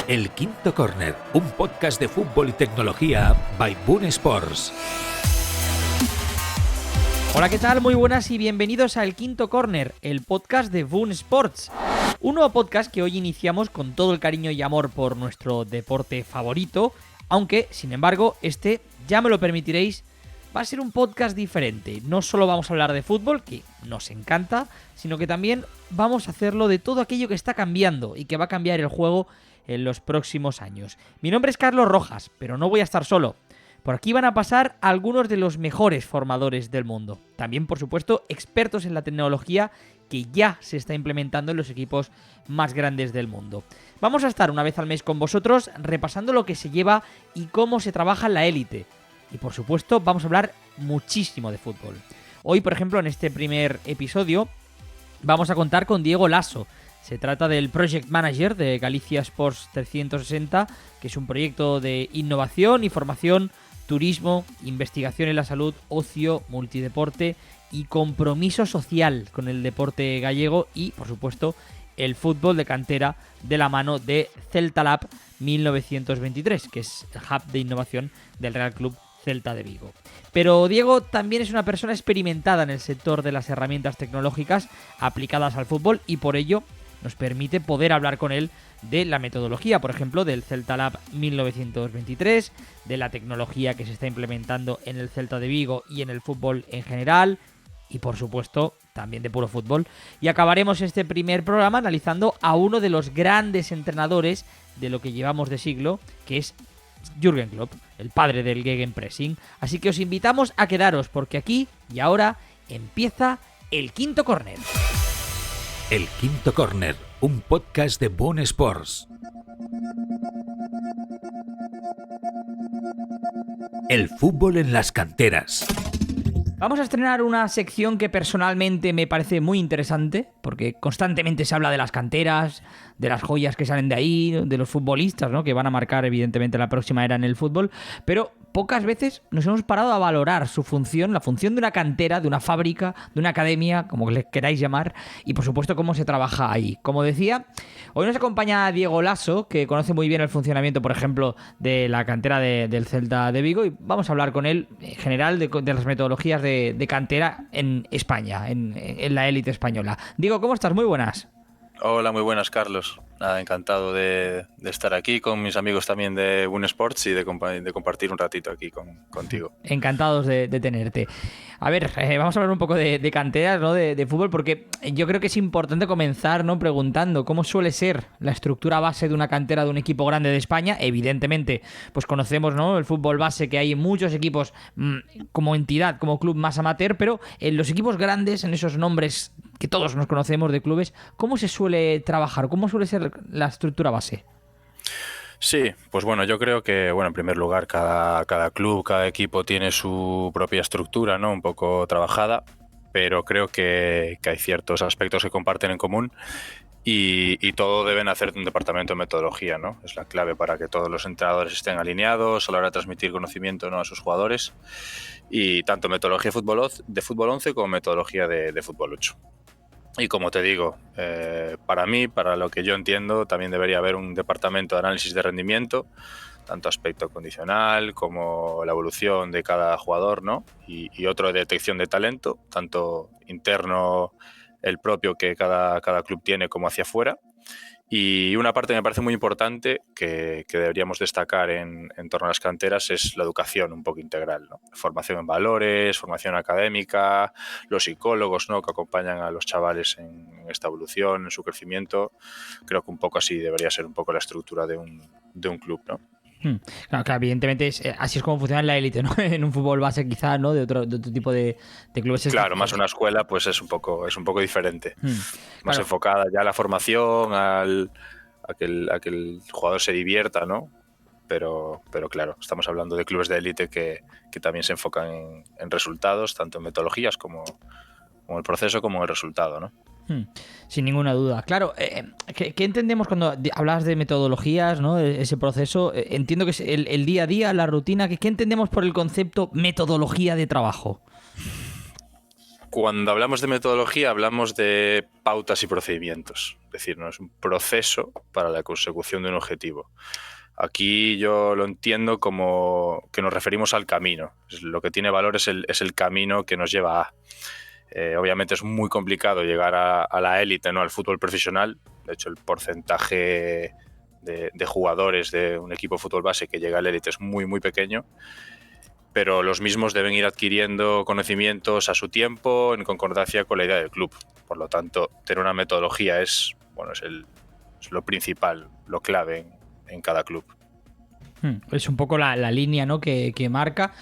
El Quinto Corner, un podcast de fútbol y tecnología by Boon Sports. Hola, ¿qué tal? Muy buenas y bienvenidos a El Quinto Corner, el podcast de Boon Sports. Un nuevo podcast que hoy iniciamos con todo el cariño y amor por nuestro deporte favorito, aunque, sin embargo, ya me lo permitiréis, va a ser un podcast diferente. No solo vamos a hablar de fútbol, que nos encanta, sino que también vamos a hacerlo de todo aquello que está cambiando y que va a cambiar el juego en los próximos años. Mi nombre es Carlos Rojas, pero no voy a estar solo. Por aquí van a pasar algunos de los mejores formadores del mundo. También, por supuesto, expertos en la tecnología que ya se está implementando en los equipos más grandes del mundo. Vamos a estar una vez al mes con vosotros repasando lo que se lleva y cómo se trabaja en la élite. Y por supuesto vamos a hablar muchísimo de fútbol. Hoy, por ejemplo, en este primer episodio vamos a contar con Diego Lasso. Se trata del Project Manager de Galicia Sports 360, que es un proyecto de innovación y formación, turismo, investigación en la salud, ocio, multideporte y compromiso social con el deporte gallego y, por supuesto, el fútbol de cantera de la mano de Celta Lab 1923, que es el hub de innovación del Real Club Celta de Vigo. Pero Diego también es una persona experimentada en el sector de las herramientas tecnológicas aplicadas al fútbol y por ello nos permite poder hablar con él de la metodología, por ejemplo, del Celta Lab 1923, de la tecnología que se está implementando en el Celta de Vigo y en el fútbol en general, y por supuesto también de puro fútbol. Y acabaremos este primer programa analizando a uno de los grandes entrenadores de lo que llevamos de siglo, que es Jürgen Klopp, el padre del Gegenpressing. Así que os invitamos a quedaros porque aquí y ahora empieza El Quinto Corner. El Quinto Corner, un podcast de Boon Sports. El fútbol en las canteras. Vamos a estrenar una sección que personalmente me parece muy interesante, porque constantemente se habla de las canteras, de las joyas que salen de ahí, de los futbolistas, ¿no?, que van a marcar evidentemente la próxima era en el fútbol, pero pocas veces nos hemos parado a valorar su función, la función de una cantera, de una fábrica, de una academia, como le queráis llamar, y por supuesto cómo se trabaja ahí. Como decía, hoy nos acompaña Diego Lasso, que conoce muy bien el funcionamiento, por ejemplo, de la cantera del Celta de Vigo, y vamos a hablar con él en general de las metodologías de cantera en España, en la élite española. Diego, ¿cómo estás? Muy buenas. Hola, muy buenas, Carlos. Nada, encantado de estar aquí con mis amigos también de Boon Sports y de compartir un ratito aquí contigo. Encantados de tenerte. A ver, vamos a hablar un poco de canteras, ¿no?, de fútbol, porque yo creo que es importante comenzar, ¿no?, preguntando cómo suele ser la estructura base de una cantera de un equipo grande de España. Evidentemente, pues conocemos, ¿no?, el fútbol base, que hay en muchos equipos como entidad, como club más amateur, pero en los equipos grandes, en esos nombres que todos nos conocemos de clubes, ¿cómo se suele trabajar? ¿Cómo suele ser la estructura base? Sí, pues bueno, yo creo que, bueno, en primer lugar, cada club, cada equipo tiene su propia estructura, ¿no?, un poco trabajada, pero creo que hay ciertos aspectos que comparten en común y todo deben hacer de un departamento de metodología, ¿no? Es la clave para que todos los entrenadores estén alineados a la hora de transmitir conocimiento, ¿no?, a sus jugadores, y tanto metodología de fútbol 11 como metodología de fútbol 8. Y como te digo, para mí, para lo que yo entiendo, también debería haber un departamento de análisis de rendimiento, tanto aspecto condicional como la evolución de cada jugador, ¿no? Y otro de detección de talento, tanto interno, el propio que cada club tiene, como hacia afuera. Y una parte que me parece muy importante que deberíamos destacar en torno a las canteras es la educación un poco integral, ¿no? Formación en valores, formación académica, los psicólogos, ¿no?, que acompañan a los chavales en esta evolución, en su crecimiento. Creo que un poco así debería ser un poco la estructura de un club, ¿no? Claro, que evidentemente así es como funciona en la élite, ¿no? En un fútbol base quizás, ¿no?, de otro tipo de clubes. Claro, más una escuela pues es un poco diferente. Más Claro. enfocada ya a la formación, a que el jugador se divierta, ¿no? Pero claro, estamos hablando de clubes de élite que también se enfocan en resultados, tanto en metodologías como el proceso como el resultado, ¿no? Sin ninguna duda. Claro, ¿qué entendemos cuando hablas de metodologías, ¿no?, ese proceso? Entiendo que es el día a día, la rutina. ¿Qué entendemos por el concepto metodología de trabajo? Cuando hablamos de metodología, hablamos de pautas y procedimientos. Es decir, no es un proceso para la consecución de un objetivo. Aquí yo lo entiendo como que nos referimos al camino. Lo que tiene valor es el camino que nos lleva a. Obviamente es muy complicado llegar a la élite, ¿no? Al fútbol profesional. De hecho, el porcentaje de jugadores de un equipo de fútbol base que llega a la élite es muy, muy pequeño. Pero los mismos deben ir adquiriendo conocimientos a su tiempo en concordancia con la idea del club. Por lo tanto, tener una metodología es lo principal, lo clave en cada club. Es un poco la línea, ¿no? que marca.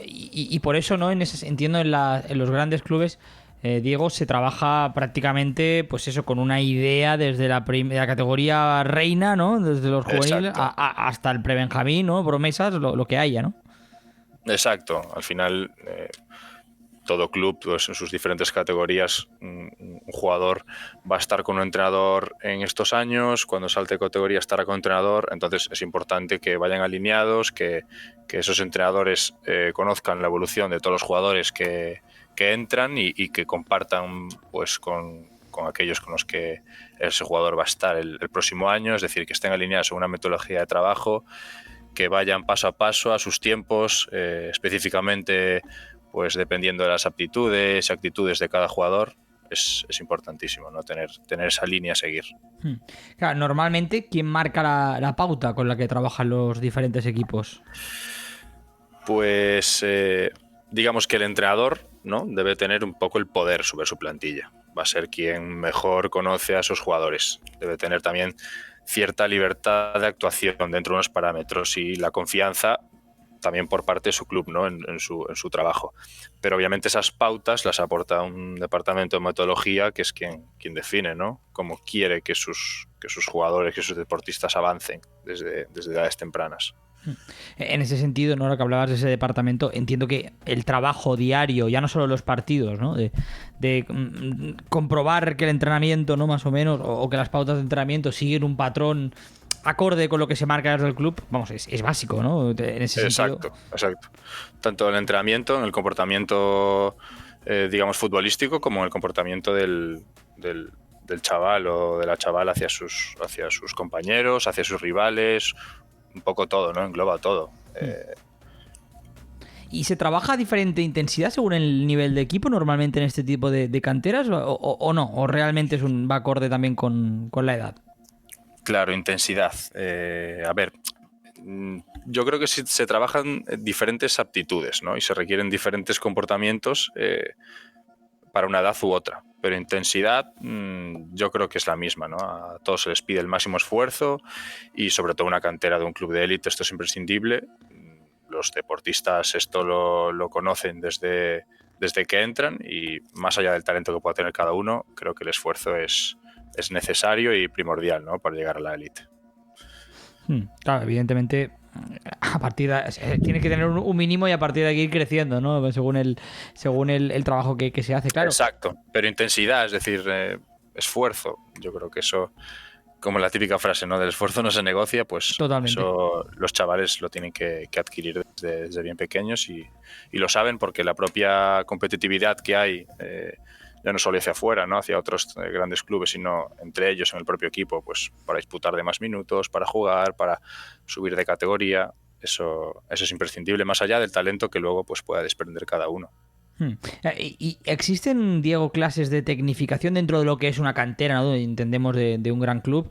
Y por eso, ¿no? Entiendo en los grandes clubes, Diego, se trabaja prácticamente, pues eso, con una idea desde la categoría reina, ¿no? Desde los juveniles hasta el prebenjamín, ¿no? Promesas, lo que haya, ¿no? Exacto. Al final, todo club, pues, en sus diferentes categorías, un jugador va a estar con un entrenador en estos años, cuando salte de categoría estará con un entrenador, entonces es importante que vayan alineados, que esos entrenadores conozcan la evolución de todos los jugadores que entran y que compartan pues con aquellos con los que ese jugador va a estar el próximo año, es decir, que estén alineados en una metodología de trabajo, que vayan paso a paso a sus tiempos, específicamente pues dependiendo de las aptitudes y actitudes de cada jugador. Es importantísimo, ¿no? Tener esa línea a seguir. Claro, normalmente, ¿quién marca la pauta con la que trabajan los diferentes equipos? Pues digamos que el entrenador, ¿no? Debe tener un poco el poder sobre su plantilla. Va a ser quien mejor conoce a sus jugadores. Debe tener también cierta libertad de actuación dentro de unos parámetros y la confianza también por parte de su club, ¿no? en su trabajo. Pero obviamente esas pautas las aporta un departamento de metodología que es quien define, ¿no? Cómo quiere que sus jugadores, que sus deportistas avancen desde edades tempranas. En ese sentido, ¿no? Ahora que hablabas de ese departamento, entiendo que el trabajo diario, ya no solo los partidos, ¿no? de comprobar que el entrenamiento, ¿no? Más o menos, o que las pautas de entrenamiento siguen un patrón acorde con lo que se marca desde el club, vamos, es básico, ¿no? En ese exacto, sentido. Exacto. Tanto en el entrenamiento, en el comportamiento, digamos, futbolístico, como en el comportamiento del chaval o de la chavala hacia sus compañeros, hacia sus rivales, un poco todo, ¿no? Engloba todo. ¿Y se trabaja a diferente intensidad según el nivel de equipo normalmente en este tipo de canteras o no? ¿O realmente va acorde también con la edad? Claro, intensidad. A ver, yo creo que sí se trabajan diferentes aptitudes, ¿no? Y se requieren diferentes comportamientos para una edad u otra. Pero intensidad yo creo que es la misma, ¿no? A todos se les pide el máximo esfuerzo y sobre todo una cantera de un club de élite, esto es imprescindible. Los deportistas esto lo conocen desde que entran y más allá del talento que pueda tener cada uno, creo que el esfuerzo es necesario y primordial, ¿no? Para llegar a la élite. Claro, evidentemente a partir de, tiene que tener un mínimo y a partir de aquí ir creciendo, ¿no? Según el trabajo que se hace, claro. Exacto, pero intensidad, es decir, esfuerzo. Yo creo que eso, como la típica frase, ¿no? Del esfuerzo no se negocia, pues totalmente. Eso los chavales lo tienen que adquirir desde bien pequeños y lo saben porque la propia competitividad que hay ya no solo hacia afuera, ¿no? Hacia otros grandes clubes, sino entre ellos en el propio equipo, pues para disputar de más minutos, para jugar, para subir de categoría. Eso es imprescindible, más allá del talento que luego pues pueda desprender cada uno. ¿Y existen, Diego, clases de tecnificación dentro de lo que es una cantera, ¿no? Entendemos de un gran club,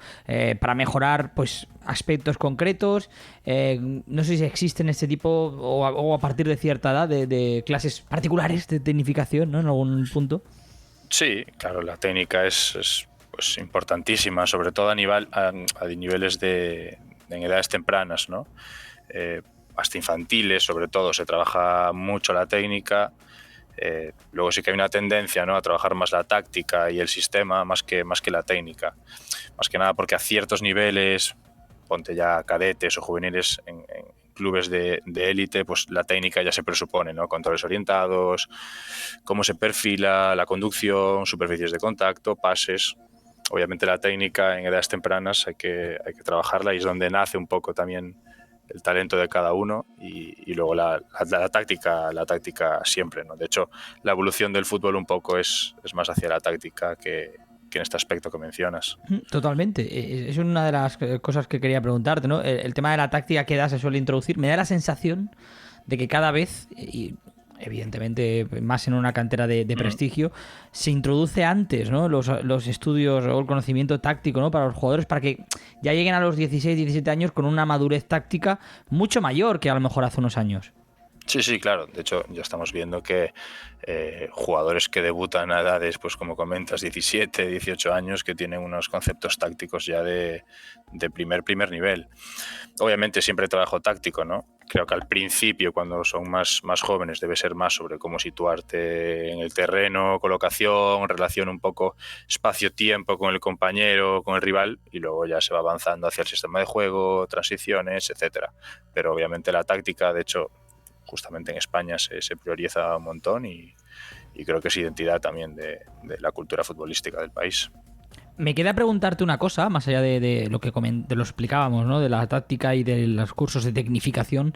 para mejorar pues aspectos concretos? No sé si existen este tipo o a partir de cierta edad de clases particulares de tecnificación, ¿no? En algún punto. Sí, claro, la técnica es pues importantísima, sobre todo a niveles en edades tempranas, ¿no? Hasta infantiles, sobre todo, se trabaja mucho la técnica. Luego sí que hay una tendencia, ¿no? A trabajar más la táctica y el sistema más que la técnica. Más que nada porque a ciertos niveles, ponte ya cadetes o juveniles en clubes de élite, pues la técnica ya se presupone, ¿no? Controles orientados, cómo se perfila la conducción, superficies de contacto, pases. Obviamente la técnica en edades tempranas hay que trabajarla y es donde nace un poco también el talento de cada uno y luego la táctica siempre, ¿no? De hecho, la evolución del fútbol un poco es más hacia la táctica que en este aspecto que mencionas. Totalmente. Es una de las cosas que quería preguntarte, ¿no? El tema de la táctica que se suele introducir, me da la sensación de que cada vez, y evidentemente más en una cantera de prestigio, se introduce antes, ¿no? Los estudios o el conocimiento táctico, ¿no? Para los jugadores, para que ya lleguen a los 16, 17 años con una madurez táctica mucho mayor que a lo mejor hace unos años. Sí, claro. De hecho, ya estamos viendo que jugadores que debutan a edades, pues como comentas, 17, 18 años, que tienen unos conceptos tácticos ya de primer nivel. Obviamente siempre trabajo táctico, ¿no? Creo que al principio, cuando son más jóvenes, debe ser más sobre cómo situarte en el terreno, colocación, relación un poco espacio-tiempo con el compañero, con el rival, y luego ya se va avanzando hacia el sistema de juego, transiciones, etcétera. Pero obviamente la táctica, de hecho, justamente en España se prioriza un montón y creo que es identidad también de la cultura futbolística del país. Me queda preguntarte una cosa, más allá de lo que lo explicábamos, ¿no? De la táctica y de los cursos de tecnificación,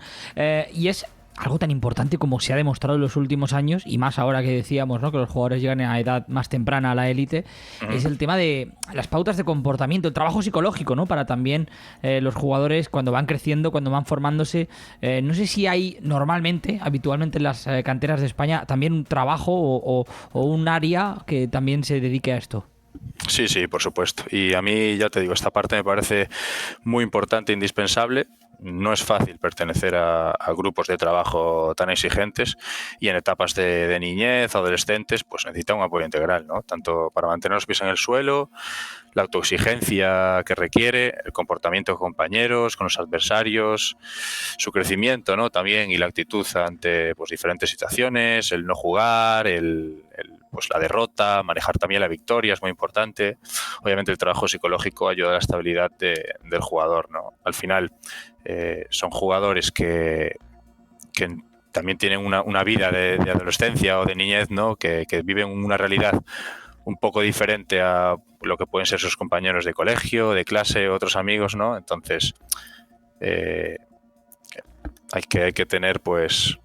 y es algo tan importante como se ha demostrado en los últimos años, y más ahora que decíamos, ¿no? Que los jugadores llegan a edad más temprana a la élite, es el tema de las pautas de comportamiento, el trabajo psicológico, ¿no? Para también los jugadores cuando van creciendo, cuando van formándose. No sé si hay habitualmente en las canteras de España, también un trabajo o un área que también se dedique a esto. Sí, por supuesto. Y a mí, ya te digo, esta parte me parece muy importante e indispensable. No es fácil pertenecer a grupos de trabajo tan exigentes y en etapas de niñez, adolescentes, pues necesita un apoyo integral, ¿no? Tanto para mantener los pies en el suelo, la autoexigencia que requiere, el comportamiento con compañeros, con los adversarios, su crecimiento, ¿no? También, y la actitud ante pues diferentes situaciones, el no jugar, pues la derrota, manejar también la victoria es muy importante. Obviamente el trabajo psicológico ayuda a la estabilidad del jugador, ¿no? Al final son jugadores que también tienen una vida de adolescencia o de niñez, ¿no? Que viven una realidad un poco diferente a lo que pueden ser sus compañeros de colegio, de clase, otros amigos, ¿no? Entonces hay que tener pues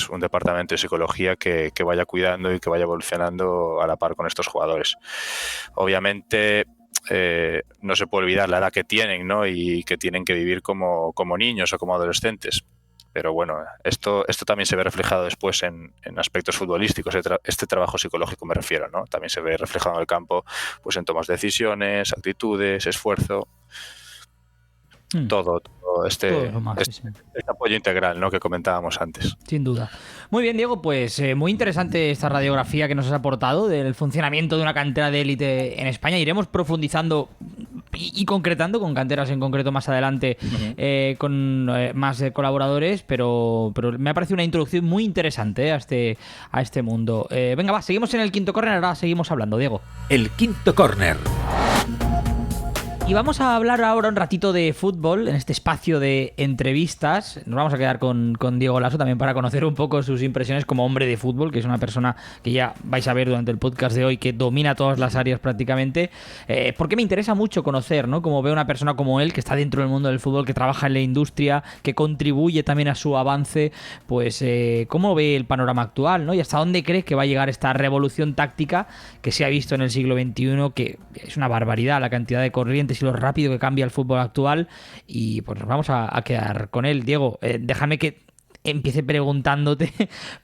un departamento de psicología que vaya cuidando y que vaya evolucionando a la par con estos jugadores. Obviamente no se puede olvidar la edad que tienen, ¿no? Y que tienen que vivir como niños o como adolescentes. Pero bueno, esto también se ve reflejado después en aspectos futbolísticos, este trabajo psicológico me refiero, ¿no? También se ve reflejado en el campo, pues en tomas de decisiones, actitudes, esfuerzo, todo este apoyo integral, ¿no? Que comentábamos antes. Sin duda. Muy bien, Diego, pues muy interesante esta radiografía que nos has aportado del funcionamiento de una cantera de élite en España. Iremos profundizando y concretando con canteras en concreto más adelante, con más colaboradores, pero me ha parecido una introducción muy interesante a este mundo. Venga, va, seguimos en el quinto córner, ahora seguimos hablando, Diego. El quinto córner. Y vamos a hablar ahora un ratito de fútbol en este espacio de entrevistas. Nos vamos a quedar con Diego Laso también para conocer un poco sus impresiones como hombre de fútbol, que es una persona que ya vais a ver durante el podcast de hoy que domina todas las áreas prácticamente. Porque me interesa mucho conocer, ¿no? Como veo una persona como él que está dentro del mundo del fútbol, que trabaja en la industria, que contribuye también a su avance, pues cómo ve el panorama actual, ¿no? Y hasta dónde crees que va a llegar esta revolución táctica que se ha visto en el siglo XXI, que es una barbaridad la cantidad de corrientes y lo rápido que cambia el fútbol actual. Y pues nos vamos a quedar con él. Diego, déjame que empiece preguntándote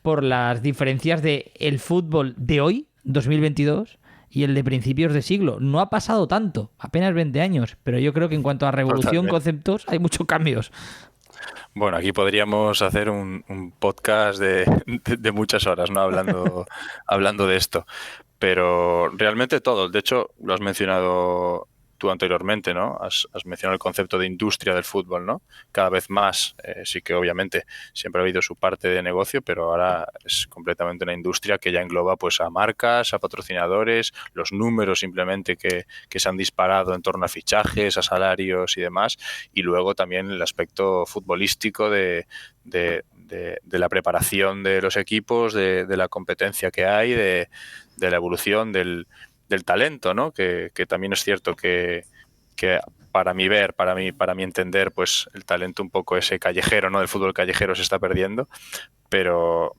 por las diferencias de el fútbol de hoy, 2022, y el de principios de siglo. No ha pasado tanto, apenas 20 años, pero yo creo que en cuanto a revolución, conceptos, hay muchos cambios. Bueno, aquí podríamos hacer un podcast de muchas horas, ¿no? Hablando de esto. Pero realmente todo. De hecho, lo has mencionado tú anteriormente, ¿no? Has mencionado el concepto de industria del fútbol, ¿no? Cada vez más, sí que obviamente siempre ha habido su parte de negocio, pero ahora es completamente una industria que ya engloba pues a marcas, a patrocinadores, los números simplemente que se han disparado en torno a fichajes, a salarios y demás, y luego también el aspecto futbolístico de la preparación de los equipos, de la competencia que hay, de la evolución del talento, ¿no? Que también es cierto que para mi ver, para mi entender, pues el talento un poco ese callejero, ¿no? Del fútbol callejero se está perdiendo, pero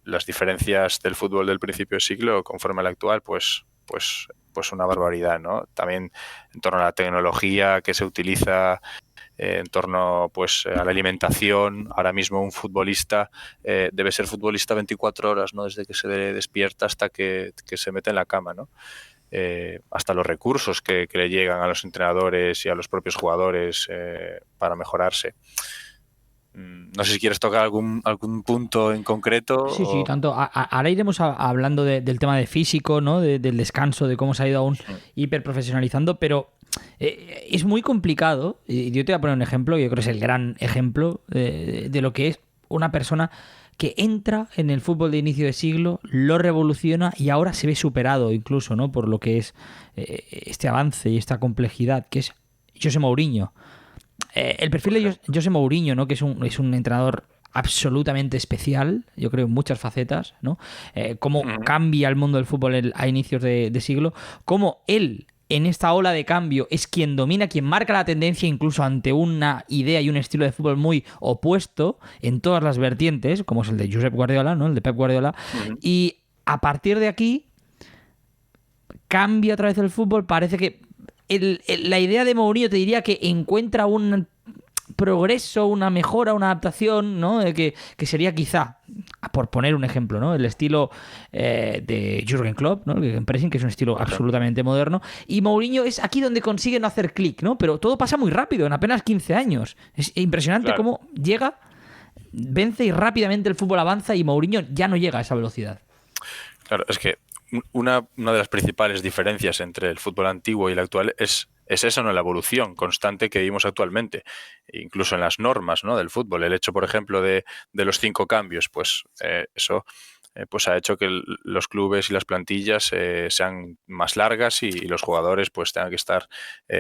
las diferencias del fútbol del principio de siglo conforme al actual, pues una barbaridad, ¿no? También en torno a la tecnología que se utiliza, en torno pues a la alimentación. Ahora mismo un futbolista debe ser futbolista 24 horas, ¿no? Desde que se despierta hasta que se mete en la cama, ¿no? Hasta los recursos que le llegan a los entrenadores y a los propios jugadores para mejorarse. No sé si quieres tocar algún punto en concreto. Sí, tanto. Ahora iremos hablando del tema de físico, ¿no? Del descanso, de cómo se ha ido aún hiperprofesionalizando, pero es muy complicado. Y yo te voy a poner un ejemplo, yo creo que es el gran ejemplo de lo que es una persona que entra en el fútbol de inicio de siglo, lo revoluciona y ahora se ve superado incluso, ¿no? Por lo que es este avance y esta complejidad, que es José Mourinho. El perfil de José Mourinho, ¿no? Que es un entrenador absolutamente especial, yo creo, en muchas facetas, ¿no? Cómo cambia el mundo del fútbol a inicios de siglo, cómo él, en esta ola de cambio, es quien domina, quien marca la tendencia incluso ante una idea y un estilo de fútbol muy opuesto en todas las vertientes, como es el de Josep Guardiola, ¿no? El de Pep Guardiola. Y a partir de aquí cambia otra vez el fútbol. Parece que la idea de Mourinho, te diría que encuentra un progreso, una mejora, una adaptación, ¿no? Que sería quizá, por poner un ejemplo, ¿no? El estilo de Jürgen Klopp, ¿no? El pressing, que es un estilo absolutamente moderno. Y Mourinho es aquí donde consigue no hacer clic, ¿no? Pero todo pasa muy rápido, en apenas 15 años. Es impresionante cómo llega, vence y rápidamente el fútbol avanza y Mourinho ya no llega a esa velocidad. Claro, es que una de las principales diferencias entre el fútbol antiguo y el actual es eso, ¿no? La evolución constante que vivimos actualmente, incluso en las normas, ¿no? Del fútbol. El hecho, por ejemplo, de los 5 cambios, pues eso pues ha hecho que los clubes y las plantillas sean más largas y los jugadores pues tengan que estar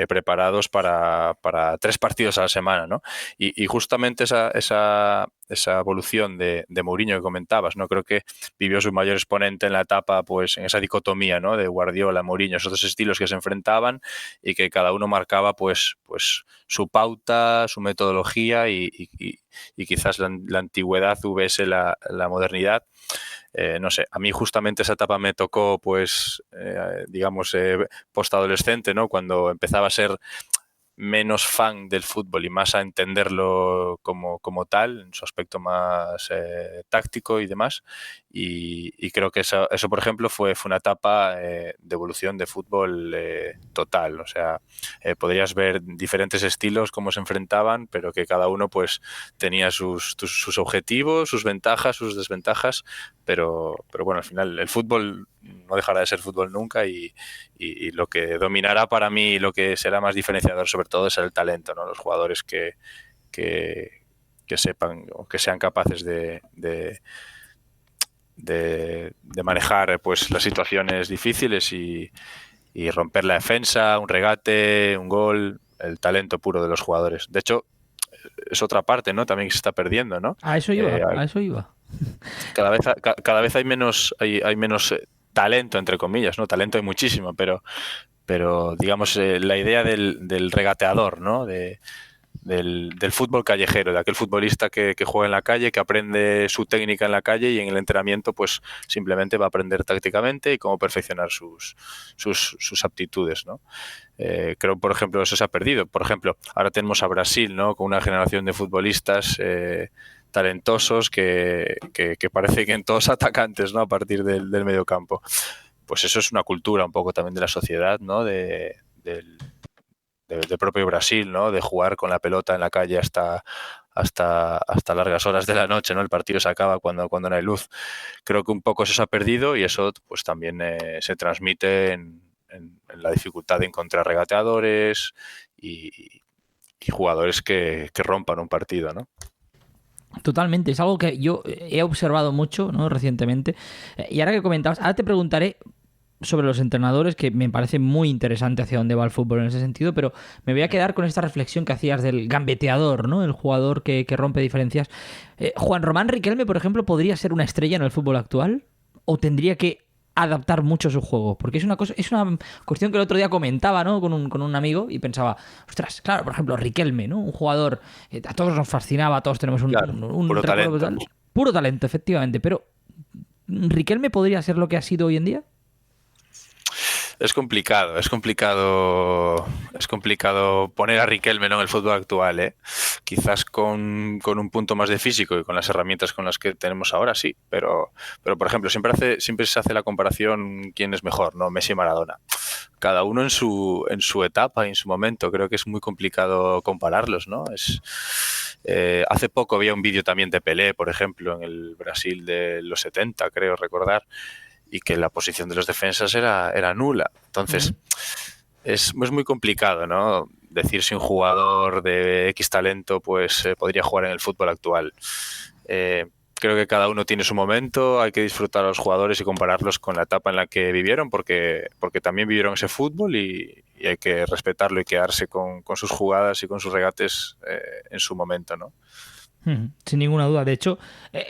preparados para 3 partidos a la semana, ¿no? Y justamente esa evolución de Mourinho que comentabas, ¿no? Creo que vivió su mayor exponente en la etapa, pues en esa dicotomía, ¿no? De Guardiola, Mourinho, esos dos estilos que se enfrentaban y que cada uno marcaba pues su pauta, su metodología y quizás la antigüedad vs la modernidad. No sé, a mí justamente esa etapa me tocó, pues, digamos, postadolescente, ¿no? Cuando empezaba a ser menos fan del fútbol y más a entenderlo como tal, en su aspecto más táctico y demás. Y creo que eso, por ejemplo, fue una etapa de evolución de fútbol total. O sea, podrías ver diferentes estilos cómo se enfrentaban, pero que cada uno pues tenía sus objetivos, sus ventajas, sus desventajas, pero bueno, al final el fútbol no dejará de ser fútbol nunca y lo que dominará para mí, lo que será más diferenciador sobre todo es el talento, ¿no? Los jugadores que sepan o que sean capaces de manejar pues las situaciones difíciles y romper la defensa, un regate, un gol, el talento puro de los jugadores. De hecho, es otra parte, ¿no? También que se está perdiendo, ¿no? A eso iba. Cada vez hay menos talento, entre comillas, ¿no? Talento hay muchísimo, pero digamos, la idea del regateador, ¿no? Del fútbol callejero, de aquel futbolista que juega en la calle, que aprende su técnica en la calle y en el entrenamiento pues simplemente va a aprender tácticamente y cómo perfeccionar sus aptitudes, ¿no? Creo, por ejemplo, eso se ha perdido. Por ejemplo, ahora tenemos a Brasil, ¿no? Con una generación de futbolistas talentosos que parecen todos atacantes, ¿no? A partir del medio campo. Pues eso es una cultura un poco también de la sociedad, ¿no? Del propio Brasil, ¿no? De jugar con la pelota en la calle hasta largas horas de la noche, ¿no? El partido se acaba cuando no hay luz. Creo que un poco eso se ha perdido y eso pues también se transmite en la dificultad de encontrar regateadores y jugadores que rompan un partido, ¿no? Totalmente, es algo que yo he observado mucho, ¿no? Recientemente. Y ahora que comentabas, ahora te preguntaré sobre los entrenadores, que me parece muy interesante hacia dónde va el fútbol en ese sentido, pero me voy a quedar con esta reflexión que hacías del gambeteador, ¿no? El jugador que rompe ¿Juan Román Riquelme, por ejemplo, podría ser una estrella en el fútbol actual? ¿O tendría que adaptar mucho su juego? Porque es una cuestión que el otro día comentaba, ¿no? con un amigo y pensaba, ostras, claro, por ejemplo, Riquelme, ¿no? Un jugador a todos nos fascinaba, todos tenemos Claro, puro recuerdo talento. brutal. Puro talento, efectivamente, pero ¿Riquelme podría ser lo que ha sido hoy en día? Es complicado poner a Riquelme, ¿no?, en el fútbol actual, ¿eh? Quizás con un punto más de físico y con las herramientas con las que tenemos ahora, sí, pero por ejemplo, siempre se hace la comparación quién es mejor, ¿no? Messi y Maradona. Cada uno en su etapa y en su momento. Creo que es muy complicado compararlos, ¿no? Hace poco había un vídeo también de Pelé, por ejemplo, en el Brasil de los 70, creo recordar, y que la posición de los defensas era nula. Entonces, es muy complicado, ¿no? Decir si un jugador de X talento pues podría jugar en el fútbol actual. Creo que cada uno tiene su momento, hay que disfrutar a los jugadores y compararlos con la etapa en la que vivieron, porque también vivieron ese fútbol y hay que respetarlo y quedarse con sus jugadas y con sus regates en su momento, ¿no? Sin ninguna duda. De hecho,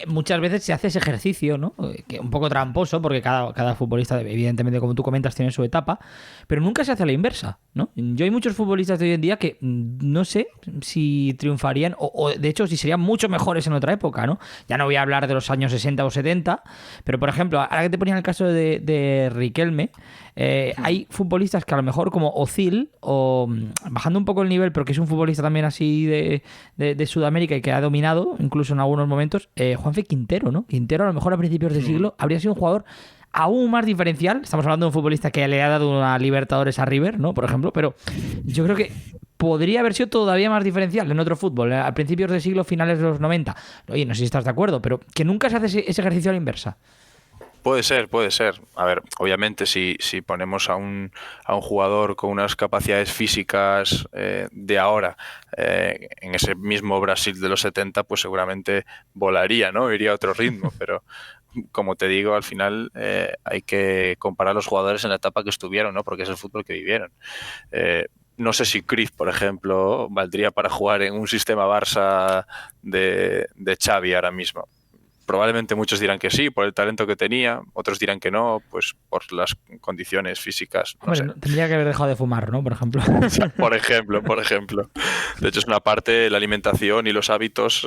muchas veces se hace ese ejercicio, ¿no? Que un poco tramposo, porque cada futbolista, evidentemente, como tú comentas, tiene su etapa, pero nunca se hace a la inversa, ¿no? Yo hay muchos futbolistas de hoy en día que no sé si triunfarían, o de hecho, si serían mucho mejores en otra época, ¿no? Ya no voy a hablar de los años 60 o 70, pero por ejemplo, ahora que te ponía el caso de Riquelme, hay futbolistas que a lo mejor como Özil, o bajando un poco el nivel, pero que es un futbolista también así de Sudamérica y que ha dominado incluso en algunos momentos, Juanfe Quintero, ¿no? Quintero a lo mejor a principios de siglo habría sido un jugador aún más diferencial. Estamos hablando de un futbolista que le ha dado una Libertadores a River, ¿no? Por ejemplo, pero yo creo que podría haber sido todavía más diferencial en otro fútbol, a principios de siglo, finales de los 90. Oye, no sé si estás de acuerdo, pero que nunca se hace ese ejercicio a la inversa. Puede ser. A ver, obviamente si ponemos a un jugador con unas capacidades físicas de ahora en ese mismo Brasil de los 70, pues seguramente volaría, ¿no? Iría a otro ritmo, pero como te digo, al final hay que comparar a los jugadores en la etapa que estuvieron, ¿no? Porque es el fútbol que vivieron. No sé si Cruyff, por ejemplo, valdría para jugar en un sistema Barça de Xavi ahora mismo. Probablemente muchos dirán que sí, por el talento que tenía, otros dirán que no, pues por las condiciones físicas. No Hombre, sé. tendría que haber dejado de fumar, ¿no? Por ejemplo. Por ejemplo. De hecho, es una parte, la alimentación y los hábitos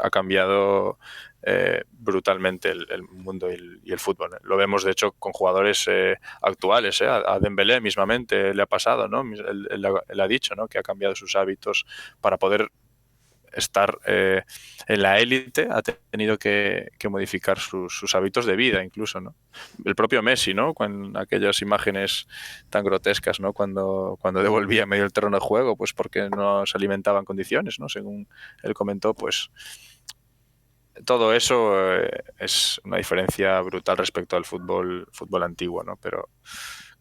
ha cambiado brutalmente el mundo y el fútbol. Lo vemos, de hecho, con jugadores actuales. A Dembélé mismamente le ha pasado, ¿no? Él ha dicho, ¿no?, que ha cambiado sus hábitos para poder estar en la élite, ha tenido que modificar sus hábitos de vida incluso, ¿no? El propio Messi, ¿no?, con aquellas imágenes tan grotescas, ¿no?, cuando devolvía medio el terreno de juego, pues porque no se alimentaba en condiciones, ¿no? Según él comentó, pues todo eso es una diferencia brutal respecto al fútbol antiguo, ¿no? Pero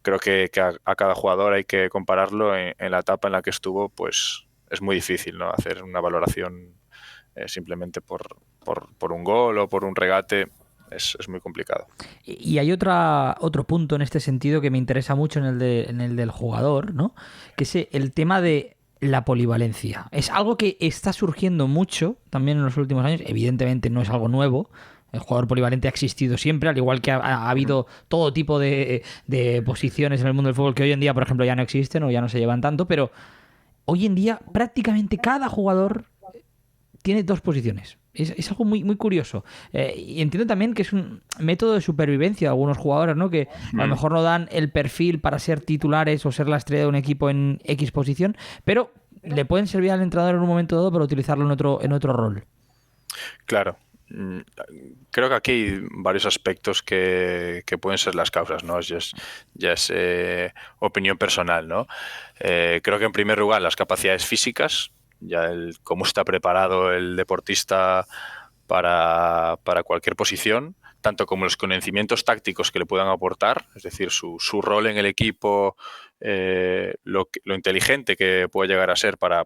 creo que a cada jugador hay que compararlo en la etapa en la que estuvo, pues es muy difícil, ¿no?, hacer una valoración simplemente por un gol o por un regate. Es muy complicado. Y hay otro punto en este sentido que me interesa mucho en el del jugador, ¿no? Que es el tema de la polivalencia. Es algo que está surgiendo mucho también en los últimos años. Evidentemente no es algo nuevo. El jugador polivalente ha existido siempre, al igual que ha habido todo tipo de posiciones en el mundo del fútbol que hoy en día, por ejemplo, ya no existen o ya no se llevan tanto, pero hoy en día prácticamente cada jugador tiene dos posiciones. Es algo muy, muy curioso. Y entiendo también que es un método de supervivencia de algunos jugadores, ¿no? Que a lo mejor no dan el perfil para ser titulares o ser la estrella de un equipo en X posición, pero le pueden servir al entrenador en un momento dado para utilizarlo en otro rol. Claro. Creo que aquí hay varios aspectos que pueden ser las causas, ¿no? Ya es opinión personal, ¿no? Creo que en primer lugar las capacidades físicas, ya cómo está preparado el deportista para cualquier posición, tanto como los conocimientos tácticos que le puedan aportar, es decir, su rol en el equipo, lo inteligente que puede llegar a ser para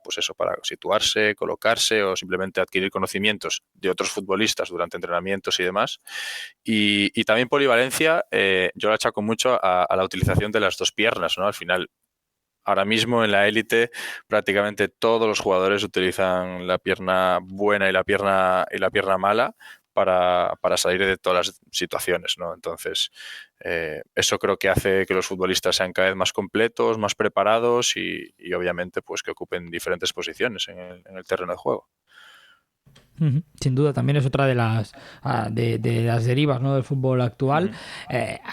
situarse, colocarse o simplemente adquirir conocimientos de otros futbolistas durante entrenamientos y demás. Y también polivalencia, yo la achaco mucho a la utilización de las dos piernas, ¿no? Al final, ahora mismo en la élite prácticamente todos los jugadores utilizan la pierna buena y la pierna mala para salir de todas las situaciones, ¿no? Entonces, Eso creo que hace que los futbolistas sean cada vez más completos, más preparados y obviamente pues que ocupen diferentes posiciones en el terreno de juego. Sin duda, también es otra de las de las derivas, ¿no?, del fútbol actual.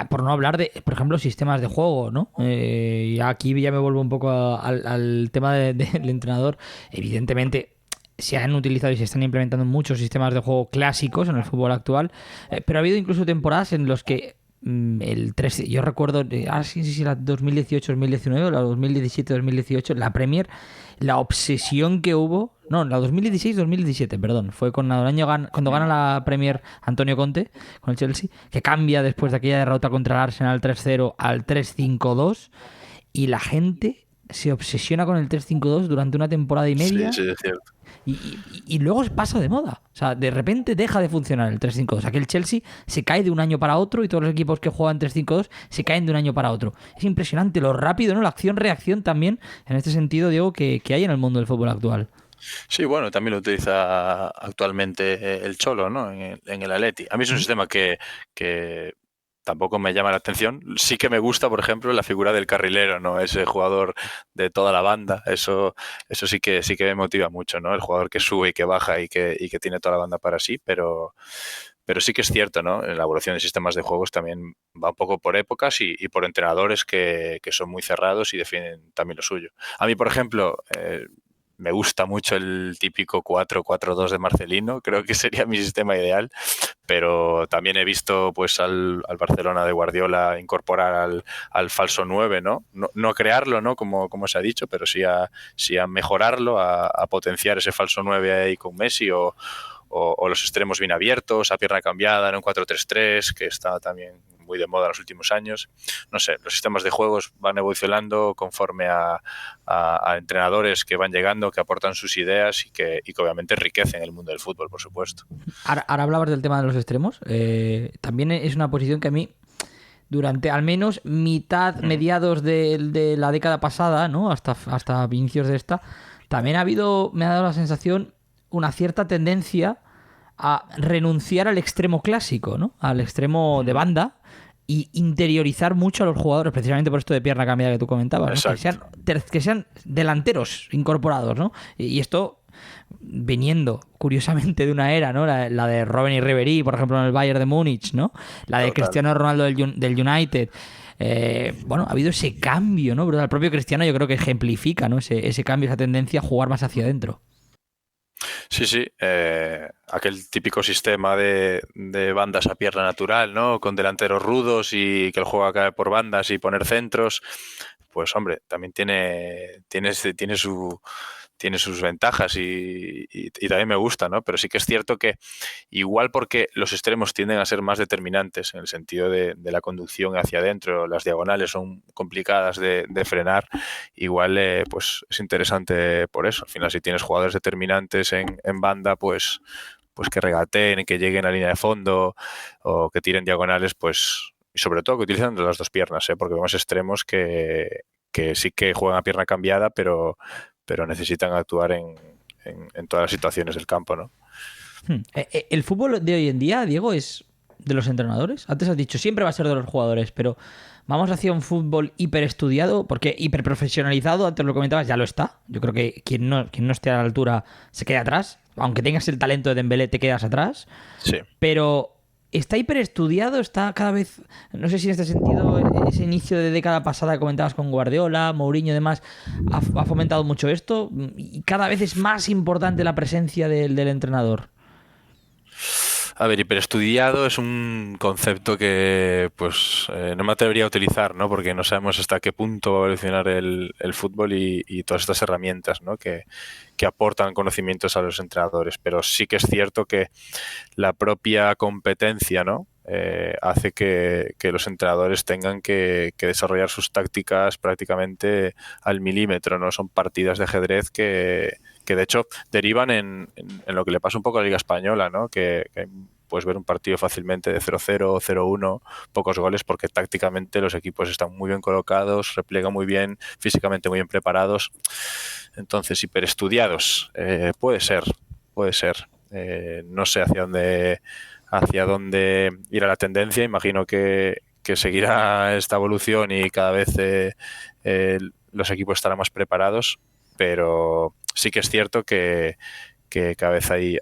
Por no hablar de, por ejemplo, sistemas de juego, ¿no? Y aquí ya me vuelvo un poco al tema del entrenador. Evidentemente, se han utilizado y se están implementando muchos sistemas de juego clásicos en el fútbol actual, pero ha habido incluso temporadas en los que el 3, yo recuerdo, sí, la 2018-2019 o la 2017-2018, la Premier, la obsesión que hubo, no, la 2016-2017, perdón, fue cuando gana la Premier Antonio Conte con el Chelsea, que cambia después de aquella derrota contra el Arsenal 3-0 al 3-5-2, y la gente se obsesiona con el 3-5-2 durante una temporada y media. Sí, es cierto. Y luego pasa de moda. O sea, de repente deja de funcionar el 3-5-2. O sea, que el Chelsea se cae de un año para otro y todos los equipos que juegan 3-5-2 se caen de un año para otro. Es impresionante lo rápido, ¿no? La acción-reacción también, en este sentido, Diego, que hay en el mundo del fútbol actual. Sí, bueno, también lo utiliza actualmente el Cholo, ¿no? En el Atleti. A mí es un sistema que tampoco me llama la atención. Sí que me gusta, por ejemplo, la figura del carrilero, ¿no? Ese jugador de toda la banda. Eso sí que me motiva mucho, ¿no? El jugador que sube y que baja y que tiene toda la banda para sí, pero sí que es cierto, ¿no? En la evolución de sistemas de juegos también va un poco por épocas y por entrenadores que son muy cerrados y defienden también lo suyo. A mí, por ejemplo, me gusta mucho el típico 4-4-2 de Marcelino, creo que sería mi sistema ideal, pero también he visto pues al Barcelona de Guardiola incorporar al falso 9, ¿no? No crearlo, ¿no? Como se ha dicho, pero sí a mejorarlo, a potenciar ese falso 9 ahí con Messi o los extremos bien abiertos, a pierna cambiada en un 4-3-3, que está también muy de moda en los últimos años. No sé, los sistemas de juegos van evolucionando conforme a entrenadores que van llegando, que aportan sus ideas y que obviamente enriquecen el mundo del fútbol, por supuesto. Ahora hablabas del tema de los extremos. También es una posición que a mí, durante al menos mediados de la década pasada, ¿no?, hasta inicios de esta, también me ha dado la sensación, una cierta tendencia a renunciar al extremo clásico, ¿no?, al extremo de banda, y interiorizar mucho a los jugadores, precisamente por esto de pierna cambiada que tú comentabas, ¿no? Que sean delanteros incorporados, ¿no? Y esto viniendo, curiosamente, de una era, ¿no?, la de Robben y Ribéry, por ejemplo, en el Bayern de Múnich, ¿no? La de Total. Cristiano Ronaldo del United. Bueno, ha habido ese cambio, ¿no? Pero el propio Cristiano yo creo que ejemplifica, ¿no?, ese cambio, esa tendencia a jugar más hacia adentro. Sí, aquel típico sistema de bandas a pierna natural, ¿no?, con delanteros rudos y que el juego acabe por bandas y poner centros, pues hombre, también tiene sus ventajas y también me gusta, ¿no? Pero sí que es cierto que igual porque los extremos tienden a ser más determinantes en el sentido de la conducción hacia adentro, las diagonales son complicadas de frenar, igual pues es interesante por eso. Al final, si tienes jugadores determinantes en banda, pues que regateen, que lleguen a línea de fondo o que tiren diagonales, pues, y sobre todo que utilicen las dos piernas, porque vemos extremos que sí que juegan a pierna cambiada, pero necesitan actuar en todas las situaciones del campo, ¿no? El fútbol de hoy en día, Diego, es de los entrenadores. Antes has dicho, siempre va a ser de los jugadores, pero vamos hacia un fútbol hiperestudiado, porque hiperprofesionalizado, antes lo comentabas, ya lo está. Yo creo que quien no esté a la altura se queda atrás. Aunque tengas el talento de Dembélé, te quedas atrás. Sí. Pero está hiperestudiado, está cada vez, no sé si en este sentido, ese inicio de década pasada que comentabas con Guardiola, Mourinho y demás, ha fomentado mucho esto, y cada vez es más importante la presencia del entrenador. A ver, hiperestudiado es un concepto que pues no me atrevería a utilizar, ¿no? Porque no sabemos hasta qué punto va a evolucionar el fútbol y todas estas herramientas, ¿no?, que aportan conocimientos a los entrenadores. Pero sí que es cierto que la propia competencia, ¿no?, hace que los entrenadores tengan que desarrollar sus tácticas prácticamente al milímetro, ¿no? Son partidas de ajedrez que de hecho derivan en lo que le pasa un poco a la Liga Española, ¿no? Que puedes ver un partido fácilmente de 0-0, 0-1, pocos goles, porque tácticamente los equipos están muy bien colocados, repliegan muy bien, físicamente muy bien preparados. Entonces, hiperestudiados, puede ser. No sé hacia dónde ir a la tendencia. Imagino que que seguirá esta evolución y cada vez los equipos estarán más preparados, pero sí que es cierto que cada vez hay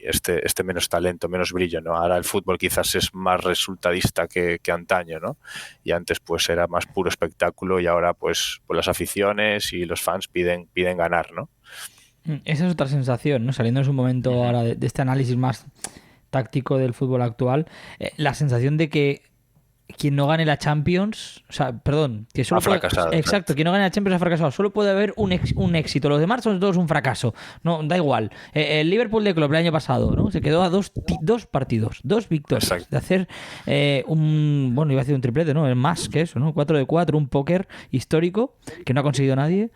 este menos talento, menos brillo, ¿no? Ahora el fútbol quizás es más resultadista que antaño, ¿no? Y antes pues era más puro espectáculo y ahora pues las aficiones y los fans piden ganar, ¿no? Esa es otra sensación, ¿no? Saliendo en un momento ahora de este análisis más táctico del fútbol actual, la sensación de que quien no gane la Champions, o sea, perdón, que solo ha fracasado. Exacto, quien no gane la Champions ha fracasado. Solo puede haber un éxito. Los demás son todos un fracaso. No, da igual. El Liverpool de Klopp el año pasado, ¿no? Se quedó a dos partidos, 2 victorias. Exacto. De hacer iba a decir un triplete, ¿no? Más que eso, ¿no? 4 de 4, un póker histórico que no ha conseguido nadie.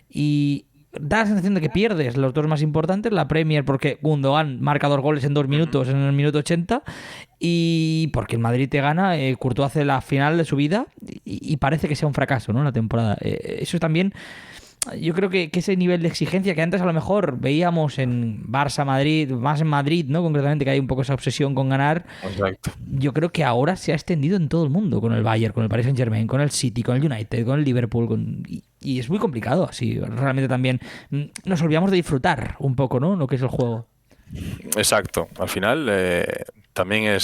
Y da la sensación de que pierdes los dos más importantes, la Premier porque Gundogan marca 2 goles en 2 minutos en el minuto 80 y porque el Madrid te gana, Courtois hace la final de su vida y parece que sea un fracaso, ¿no? La temporada. Eso también, yo creo que ese nivel de exigencia que antes a lo mejor veíamos en Barça, Madrid, más en Madrid, ¿no? Concretamente, que hay un poco esa obsesión con ganar. Exacto. Yo creo que ahora se ha extendido en todo el mundo, con el Bayern, con el Paris Saint-Germain, con el City, con el United, con el Liverpool, y es muy complicado así. Realmente también nos olvidamos de disfrutar un poco, ¿no? Lo que es el juego. Exacto. Al final también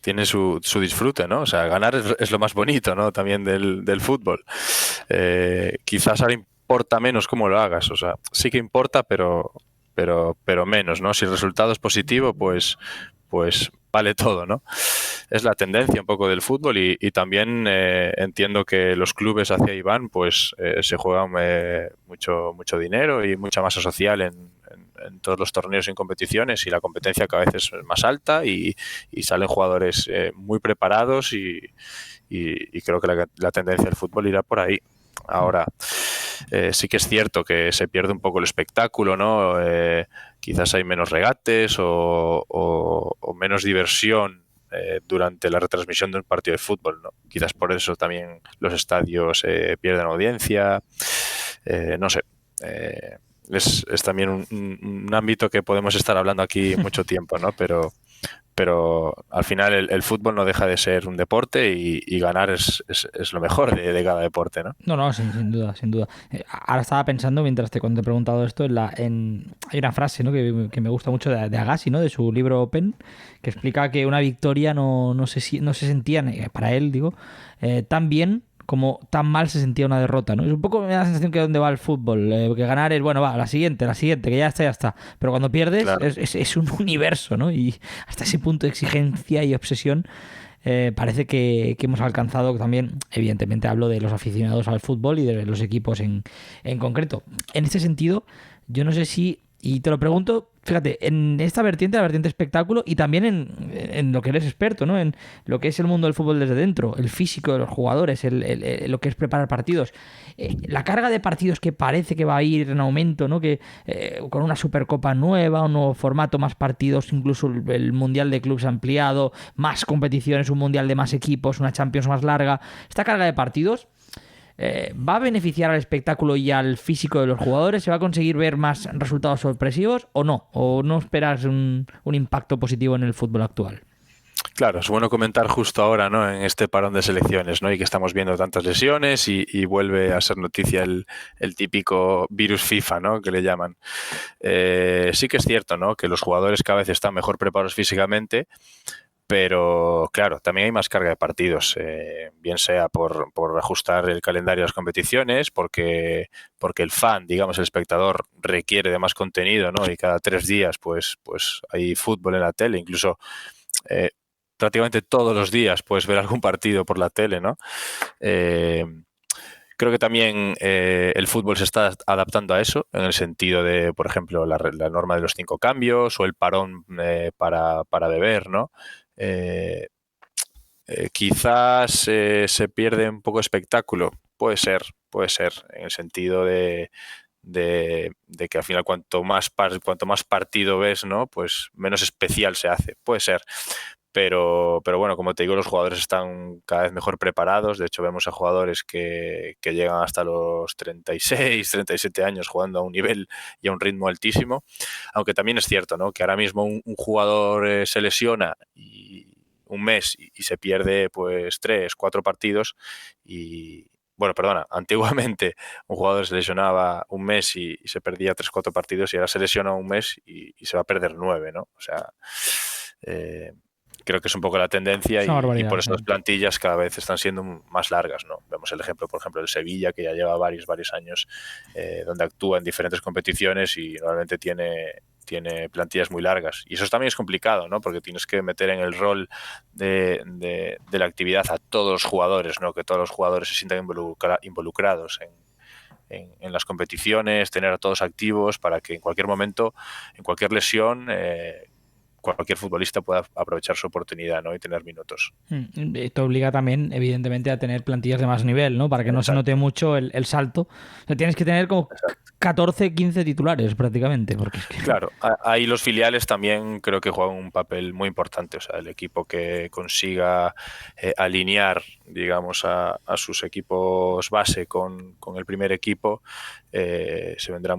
tiene su disfrute, ¿no? O sea, ganar es lo más bonito, ¿no? También del fútbol. Quizás ahora importa menos cómo lo hagas. O sea, sí que importa, pero menos, ¿no? Si el resultado es positivo, pues vale todo, ¿no? Es la tendencia un poco del fútbol y también entiendo que los clubes hacia ahí van, pues se juegan mucho dinero y mucha masa social en todos los torneos y competiciones, y la competencia cada vez es más alta y salen jugadores muy preparados y creo que la tendencia del fútbol irá por ahí. Ahora, sí que es cierto que se pierde un poco el espectáculo, ¿no? Quizás hay menos regates o menos diversión durante la retransmisión de un partido de fútbol, ¿no? Quizás por eso también los estadios pierden audiencia. No sé. Es también un ámbito que podemos estar hablando aquí mucho tiempo, ¿no? Pero al final el fútbol no deja de ser un deporte y ganar es lo mejor de cada deporte, ¿no? No, sin duda, sin duda. Ahora estaba pensando, cuando te he preguntado esto, hay una frase, ¿no? que me gusta mucho de Agassi, ¿no? De su libro Open, que explica que una victoria no se sentía, para él, digo, tan bien como tan mal se sentía una derrota, ¿no? Es un poco me da la sensación que donde va el fútbol, que ganar es, bueno, va, la siguiente, que ya está. Pero cuando pierdes, claro, es un universo, ¿no? Y hasta ese punto de exigencia y obsesión parece que hemos alcanzado también. Evidentemente hablo de los aficionados al fútbol y de los equipos en concreto. En este sentido, yo no sé si, y te lo pregunto, fíjate, en esta vertiente, la vertiente espectáculo, y también en lo que eres experto, ¿no? En lo que es el mundo del fútbol desde dentro, el físico de los jugadores, lo que es preparar partidos, la carga de partidos que parece que va a ir en aumento, ¿no? Que con una Supercopa nueva, un nuevo formato, más partidos, incluso el Mundial de Clubes ampliado, más competiciones, un Mundial de más equipos, una Champions más larga. Esta carga de partidos ¿va a beneficiar al espectáculo y al físico de los jugadores? ¿Se va a conseguir ver más resultados sorpresivos o no? ¿O no esperas un impacto positivo en el fútbol actual? Claro, es bueno comentar justo ahora, ¿no? En este parón de selecciones, ¿no? Y que estamos viendo tantas lesiones y vuelve a ser noticia el típico virus FIFA, ¿no? Que le llaman. Sí que es cierto, ¿no? Que los jugadores cada vez están mejor preparados físicamente, pero claro, también hay más carga de partidos, bien sea por ajustar el calendario de las competiciones, porque el fan, digamos, el espectador requiere de más contenido, ¿no? Y cada 3 días pues hay fútbol en la tele, incluso prácticamente todos los días puedes ver algún partido por la tele, ¿no? Creo que también el fútbol se está adaptando a eso, en el sentido de, por ejemplo, la norma de los 5 cambios o el parón para beber, ¿no? Quizás se pierde un poco de espectáculo. Puede ser, en el sentido de que al final cuanto más partido ves, ¿no? Pues menos especial se hace. Puede ser. Pero bueno, como te digo, los jugadores están cada vez mejor preparados. De hecho, vemos a jugadores que llegan hasta los 36, 37 años jugando a un nivel y a un ritmo altísimo. Aunque también es cierto, ¿no? Que ahora mismo un jugador se lesiona y un mes y se pierde pues 3, 4 partidos y... Bueno, perdona, antiguamente un jugador se lesionaba un mes y se perdía 3, 4 partidos y ahora se lesiona un mes y se va a perder 9, ¿no? O sea, creo que es un poco la tendencia Es una y barbaridad, por eso sí. las plantillas cada vez están siendo más largas, ¿no? Vemos el ejemplo, por ejemplo, del Sevilla, que ya lleva varios años donde actúa en diferentes competiciones y normalmente tiene plantillas muy largas. Y eso también es complicado, ¿no? Porque tienes que meter en el rol de la actividad a todos los jugadores, ¿no? Que todos los jugadores se sientan involucrados en las competiciones, tener a todos activos para que en cualquier momento, en cualquier lesión, cualquier futbolista pueda aprovechar su oportunidad, ¿no? Y tener minutos. Esto obliga también, evidentemente, a tener plantillas de más nivel, ¿no? Para que no se Exacto. note mucho el salto. O sea, tienes que tener como Exacto. 14, 15 titulares prácticamente, porque es que... Claro, ahí los filiales también creo que juegan un papel muy importante. O sea, el equipo que consiga alinear, digamos, a sus equipos base con el primer equipo, se vendrán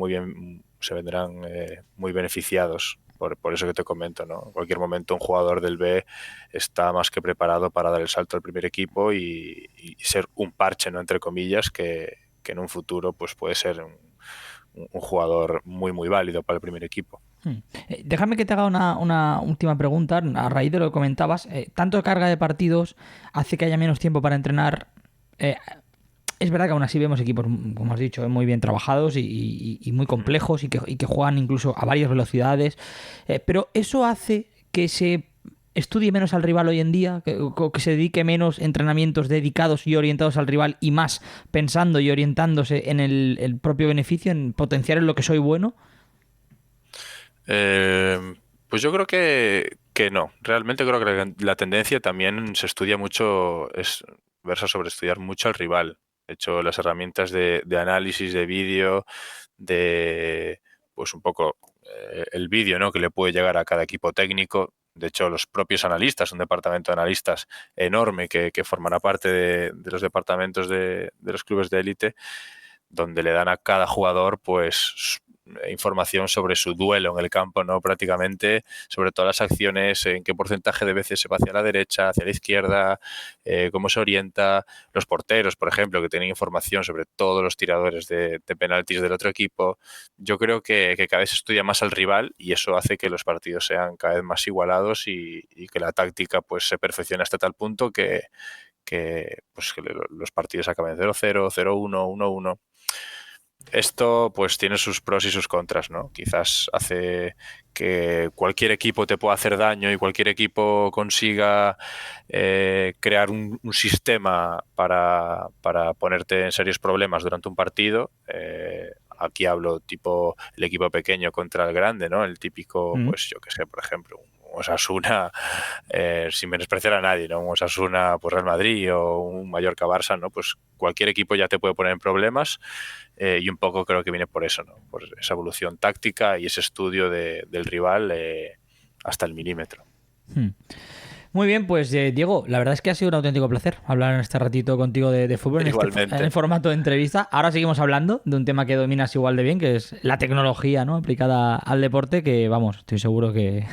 muy beneficiados. Por eso que te comento, ¿no? En cualquier momento un jugador del B está más que preparado para dar el salto al primer equipo y ser un parche, ¿no? Entre comillas, que en un futuro pues puede ser un jugador muy válido para el primer equipo. Déjame que te haga una última pregunta a raíz de lo que comentabas. Tanto carga de partidos hace que haya menos tiempo para entrenar. Es verdad que aún así vemos equipos, como has dicho, muy bien trabajados y muy complejos y que juegan incluso a varias velocidades. Pero eso hace que se estudie menos al rival hoy en día, que se dedique menos entrenamientos dedicados y orientados al rival y más pensando y orientándose en el propio beneficio, en potenciar en lo que soy bueno. Pues yo creo que no. Realmente creo que la tendencia también se estudia mucho, versa sobre estudiar mucho al rival. De hecho, las herramientas de análisis de vídeo, de pues un poco el vídeo, ¿no? Que le puede llegar a cada equipo técnico. De hecho, los propios analistas, un departamento de analistas enorme que formará parte de los departamentos de los clubes de élite, donde le dan a cada jugador pues información sobre su duelo en el campo, ¿no? Prácticamente sobre todas las acciones, en qué porcentaje de veces se va hacia la derecha, hacia la izquierda, cómo se orienta. Los porteros, por ejemplo, que tienen información sobre todos los tiradores de penaltis del otro equipo. Yo creo que cada vez se estudia más al rival y eso hace que los partidos sean cada vez más igualados y que la táctica pues se perfeccione hasta tal punto que los partidos acaben 0-0, 0-1, 1-1. Esto pues tiene sus pros y sus contras, ¿no? Quizás hace que cualquier equipo te pueda hacer daño y cualquier equipo consiga crear un sistema para ponerte en serios problemas durante un partido. Aquí hablo tipo el equipo pequeño contra el grande, ¿no? El típico, Mm. pues yo que sé, por ejemplo, un Osasuna, sin menospreciar a nadie, ¿no? Un Osasuna, pues Real Madrid o un Mallorca-Barça, ¿no? Pues cualquier equipo ya te puede poner en problemas y un poco creo que viene por eso, ¿no? Por esa evolución táctica y ese estudio del rival hasta el milímetro. Muy bien, pues Diego, la verdad es que ha sido un auténtico placer hablar en este ratito contigo de fútbol, en Igualmente. el formato de entrevista. Ahora seguimos hablando de un tema que dominas igual de bien, que es la tecnología, ¿no? Aplicada al deporte, que vamos, estoy seguro que,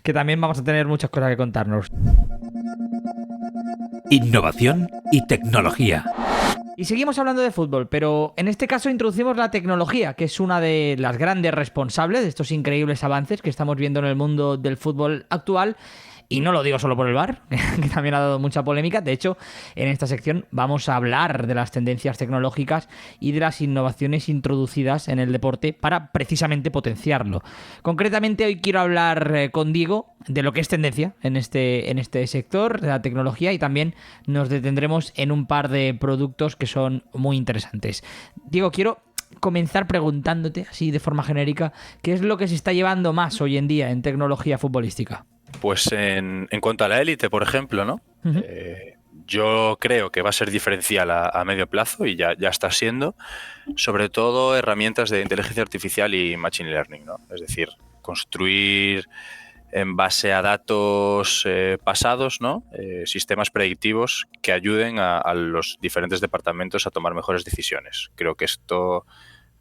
que también vamos a tener muchas cosas que contarnos. Innovación y tecnología. Y seguimos hablando de fútbol, pero en este caso introducimos la tecnología, que es una de las grandes responsables de estos increíbles avances que estamos viendo en el mundo del fútbol actual. Y no lo digo solo por el VAR, que también ha dado mucha polémica. De hecho, en esta sección vamos a hablar de las tendencias tecnológicas y de las innovaciones introducidas en el deporte para precisamente potenciarlo. Concretamente, hoy quiero hablar con Diego de lo que es tendencia en este sector de la tecnología y también nos detendremos en un par de productos que son muy interesantes. Diego, quiero comenzar preguntándote, así de forma genérica, ¿qué es lo que se está llevando más hoy en día en tecnología futbolística? Pues en cuanto a la élite, por ejemplo, ¿no? Uh-huh. Yo creo que va a ser diferencial a medio plazo y ya está siendo, sobre todo herramientas de inteligencia artificial y machine learning, ¿no? Es decir, construir en base a datos pasados, ¿no? Sistemas predictivos que ayuden a los diferentes departamentos a tomar mejores decisiones. Creo que esto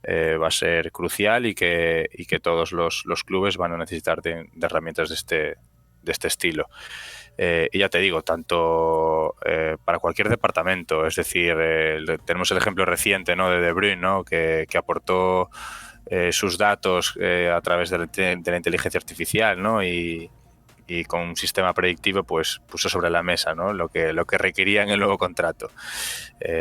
va a ser crucial y que todos los clubes van a necesitar de herramientas de este estilo. Y ya te digo, tanto para cualquier departamento, es decir, tenemos el ejemplo reciente, ¿no?, de De Bruyne, ¿no?, que aportó sus datos a través de la inteligencia artificial, ¿no?, y con un sistema predictivo pues puso sobre la mesa, ¿no?, lo que requería en el nuevo contrato.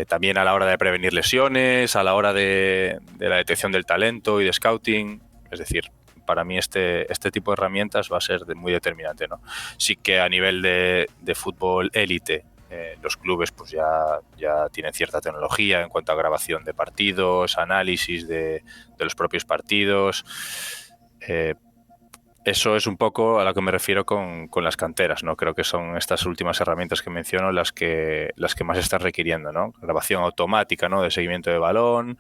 También a la hora de prevenir lesiones, a la hora de la detección del talento y de scouting. Es decir, para mí este tipo de herramientas va a ser muy determinante, ¿no? Sí que a nivel de fútbol élite, los clubes pues ya tienen cierta tecnología en cuanto a grabación de partidos, análisis de los propios partidos. Eso es un poco a lo que me refiero con las canteras, ¿no? Creo que son estas últimas herramientas que menciono las que más están requiriendo, ¿no? Grabación automática, ¿no?, de seguimiento de balón,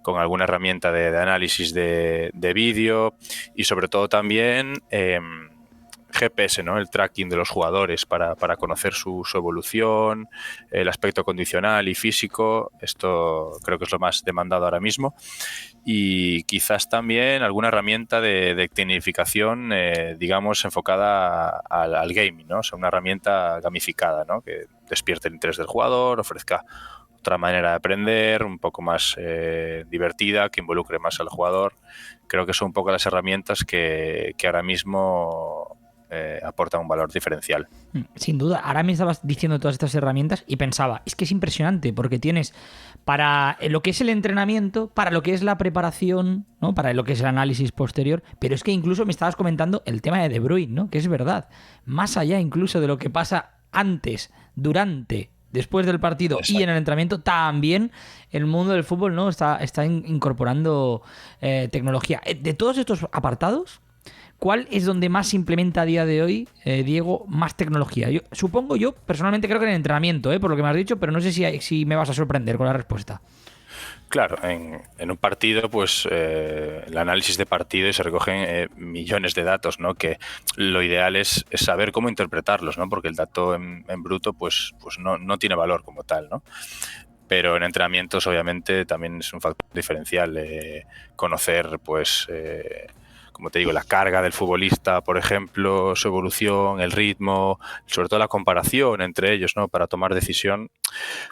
con alguna herramienta de análisis de vídeo y sobre todo también GPS, ¿no?, el tracking de los jugadores para conocer su evolución, el aspecto condicional y físico. Esto creo que es lo más demandado ahora mismo. Y quizás también alguna herramienta de tecnificación, digamos, enfocada al gaming, ¿no? O sea, una herramienta gamificada, ¿no?, que despierte el interés del jugador, ofrezca otra manera de aprender, un poco más divertida, que involucre más al jugador. Creo que son un poco las herramientas que ahora mismo aportan un valor diferencial. Sin duda, ahora me estabas diciendo todas estas herramientas y pensaba, es que es impresionante porque tienes para lo que es el entrenamiento, para lo que es la preparación, ¿no?, para lo que es el análisis posterior, pero es que incluso me estabas comentando el tema de De Bruyne, ¿no?, que es verdad, más allá incluso de lo que pasa antes, durante, después del partido. Exacto. Y en el entrenamiento también el mundo del fútbol, ¿no?, está incorporando tecnología. De todos estos apartados, ¿cuál es donde más se implementa a día de hoy, Diego, más tecnología? Yo personalmente creo que en el entrenamiento, por lo que me has dicho, pero no sé si me vas a sorprender con la respuesta. Claro, en un partido, pues el análisis de partido y se recogen millones de datos, ¿no?, que lo ideal es saber cómo interpretarlos, ¿no?, porque el dato en bruto pues no tiene valor como tal, ¿no? Pero en entrenamientos obviamente también es un factor diferencial conocer, pues como te digo, la carga del futbolista, por ejemplo, su evolución, el ritmo, sobre todo la comparación entre ellos, ¿no?, para tomar decisión.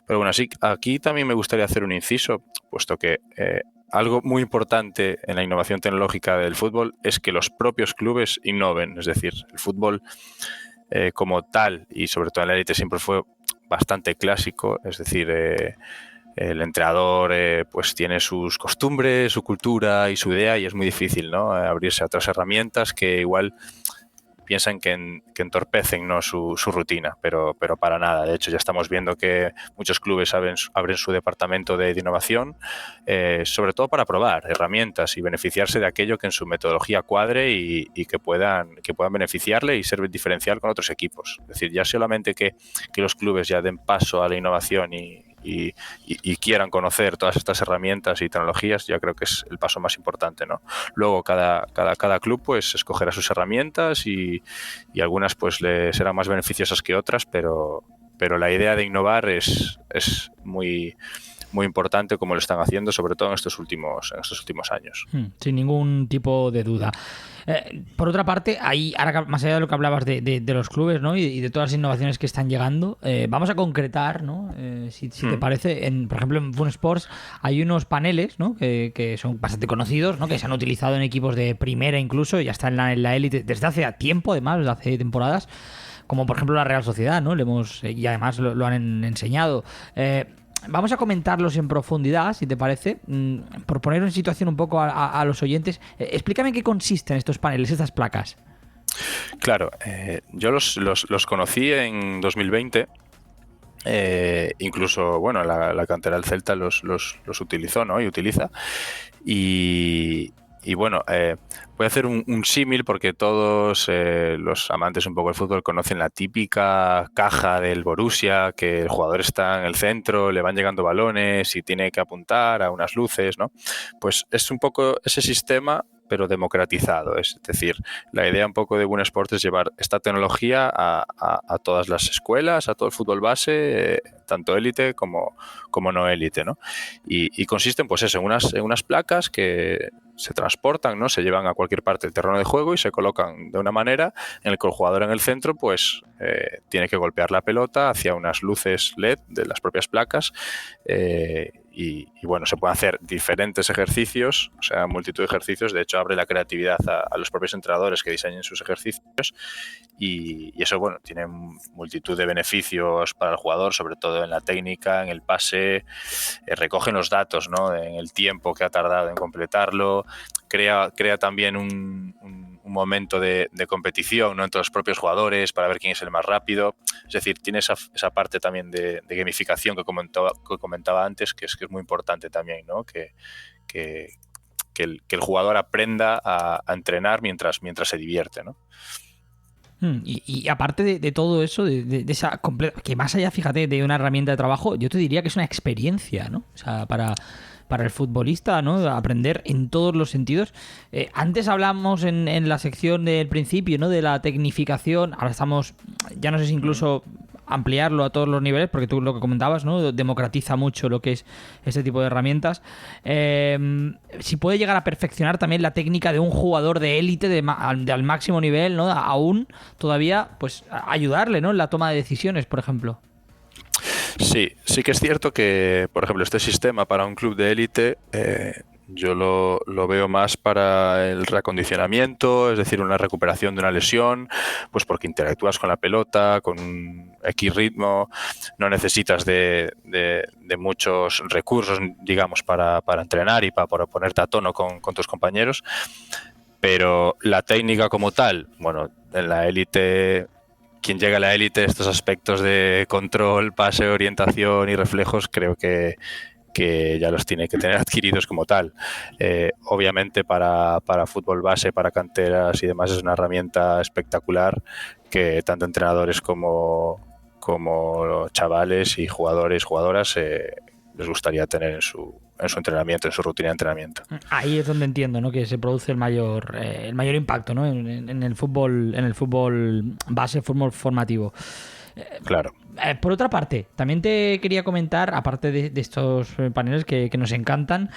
Pero bueno, sí, aquí también me gustaría hacer un inciso, puesto que algo muy importante en la innovación tecnológica del fútbol es que los propios clubes innoven. Es decir, el fútbol como tal, y sobre todo en la élite, siempre fue bastante clásico. Es decir, el entrenador pues tiene sus costumbres, su cultura y su idea, y es muy difícil, ¿no?, abrirse a otras herramientas que igual piensan que entorpecen, ¿no?, su rutina, pero para nada. De hecho, ya estamos viendo que muchos clubes abren su departamento de innovación, sobre todo para probar herramientas y beneficiarse de aquello que en su metodología cuadre y que puedan beneficiarle y ser diferencial con otros equipos. Es decir, ya solamente que los clubes ya den paso a la innovación y quieran conocer todas estas herramientas y tecnologías, ya creo que es el paso más importante, ¿no? Luego cada club pues escogerá sus herramientas y algunas pues le serán más beneficiosas que otras, pero la idea de innovar es muy muy importante, como lo están haciendo, sobre todo en estos últimos años. Sin ningún tipo de duda. Por otra parte, ahora más allá de lo que hablabas de los clubes, ¿no?, y de todas las innovaciones que están llegando, vamos a concretar, ¿no?, si te parece, por ejemplo en Fun Sports hay unos paneles, ¿no?, que son bastante conocidos, ¿no?, que se han utilizado en equipos de primera incluso, ya están en la élite desde hace tiempo, además, desde hace temporadas, como por ejemplo la Real Sociedad, ¿no? Y además lo han enseñado. Vamos a comentarlos en profundidad, si te parece, por poner en situación un poco a los oyentes. Explícame en qué consisten estos paneles, estas placas. Claro, yo los conocí en 2020. Incluso, bueno, la cantera del Celta los utilizó, ¿no?, y utiliza. Y bueno, voy a hacer un símil porque todos los amantes un poco del fútbol conocen la típica caja del Borussia, que el jugador está en el centro, le van llegando balones y tiene que apuntar a unas luces, ¿no? Pues es un poco ese sistema, pero democratizado. Es decir, la idea un poco de Boon Sports es llevar esta tecnología a todas las escuelas, a todo el fútbol base, tanto élite como no élite, ¿no? Y consisten, pues eso, en unas placas que se transportan, ¿no? Se llevan a cualquier parte del terreno de juego y se colocan de una manera en la que el jugador en el centro pues tiene que golpear la pelota hacia unas luces LED de las propias placas y bueno, se pueden hacer diferentes ejercicios, o sea, multitud de ejercicios. De hecho, abre la creatividad a los propios entrenadores que diseñen sus ejercicios y eso, bueno, tiene multitud de beneficios para el jugador, sobre todo en la técnica, en el pase, recogen los datos, ¿no? En el tiempo que ha tardado en completarlo, crea también un momento de competición, ¿no? Entre los propios jugadores para ver quién es el más rápido. Es decir, tiene esa parte también de gamificación que comentaba antes, que es muy importante también, ¿no? Que el jugador aprenda a entrenar mientras se divierte, ¿no? Y aparte de todo eso, de esa que más allá, fíjate, de una herramienta de trabajo, yo te diría que es una experiencia, ¿no? O sea, para el futbolista, ¿no? Aprender en todos los sentidos. Antes hablamos en la sección del principio, ¿no? De la tecnificación. Ahora estamos, ya no sé si incluso ampliarlo a todos los niveles, porque tú lo que comentabas, ¿no? Democratiza mucho lo que es este tipo de herramientas. Si puede llegar a perfeccionar también la técnica de un jugador de élite al máximo nivel, ¿no? Aún todavía, pues, ayudarle, ¿no? En la toma de decisiones, por ejemplo. Sí que es cierto que, por ejemplo, este sistema para un club de élite yo lo veo más para el reacondicionamiento, es decir, una recuperación de una lesión, pues porque interactúas con la pelota, con un X ritmo, no necesitas de muchos recursos, digamos, para entrenar y para ponerte a tono con tus compañeros, pero la técnica como tal, bueno, en la élite... Quien llega a la élite, estos aspectos de control, pase, orientación y reflejos, creo que ya los tiene que tener adquiridos como tal. Obviamente para fútbol base, para canteras y demás es una herramienta espectacular que tanto entrenadores como chavales y jugadoras les gustaría tener en su entrenamiento, en su rutina de entrenamiento. Ahí es donde entiendo, ¿no? Que se produce el mayor impacto, ¿no? En el fútbol base, fútbol formativo. Claro. Por otra parte, también te quería comentar, aparte de estos paneles que nos encantan,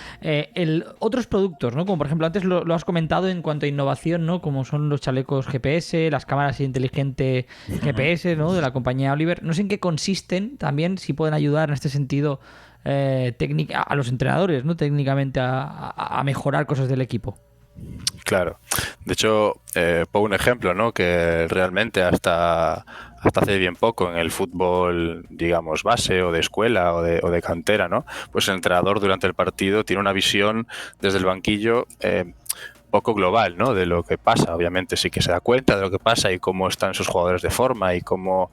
otros productos, ¿no? Como por ejemplo, antes lo has comentado en cuanto a innovación, ¿no? Como son los chalecos GPS, las cámaras inteligentes GPS, ¿no? De la compañía Oliver. No sé en qué consisten también, si pueden ayudar en este sentido a los entrenadores, ¿no? Técnicamente a mejorar cosas del equipo. Claro. De hecho, pongo un ejemplo, ¿no? Que realmente hasta hace bien poco en el fútbol, digamos, base o de escuela o de cantera, ¿no? Pues el entrenador durante el partido tiene una visión desde el banquillo poco global, ¿no? De lo que pasa. Obviamente sí que se da cuenta de lo que pasa y cómo están sus jugadores de forma y cómo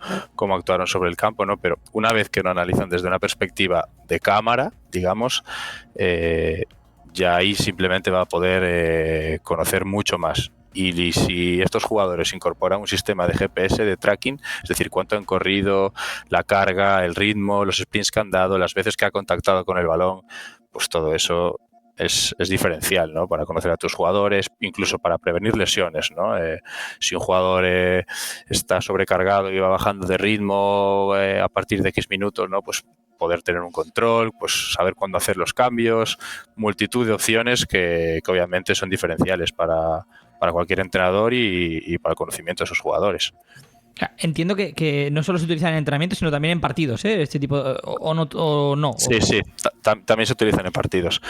actuaron sobre el campo, ¿no? Pero una vez que lo analizan desde una perspectiva de cámara, digamos, ya ahí simplemente va a poder conocer mucho más. Y si estos jugadores incorporan un sistema de GPS, de tracking, es decir, cuánto han corrido, la carga, el ritmo, los sprints que han dado, las veces que ha contactado con el balón, pues todo eso es diferencial, ¿no? Para conocer a tus jugadores, incluso para prevenir lesiones, ¿no? Si un jugador está sobrecargado y va bajando de ritmo a partir de X minutos, ¿no? Pues poder tener un control, pues saber cuándo hacer los cambios, multitud de opciones que obviamente son diferenciales para cualquier entrenador y para el conocimiento de sus jugadores. Entiendo que no solo se utiliza en entrenamientos, sino también en partidos, ¿eh? Este tipo, o no. Sí. También se utilizan en partidos.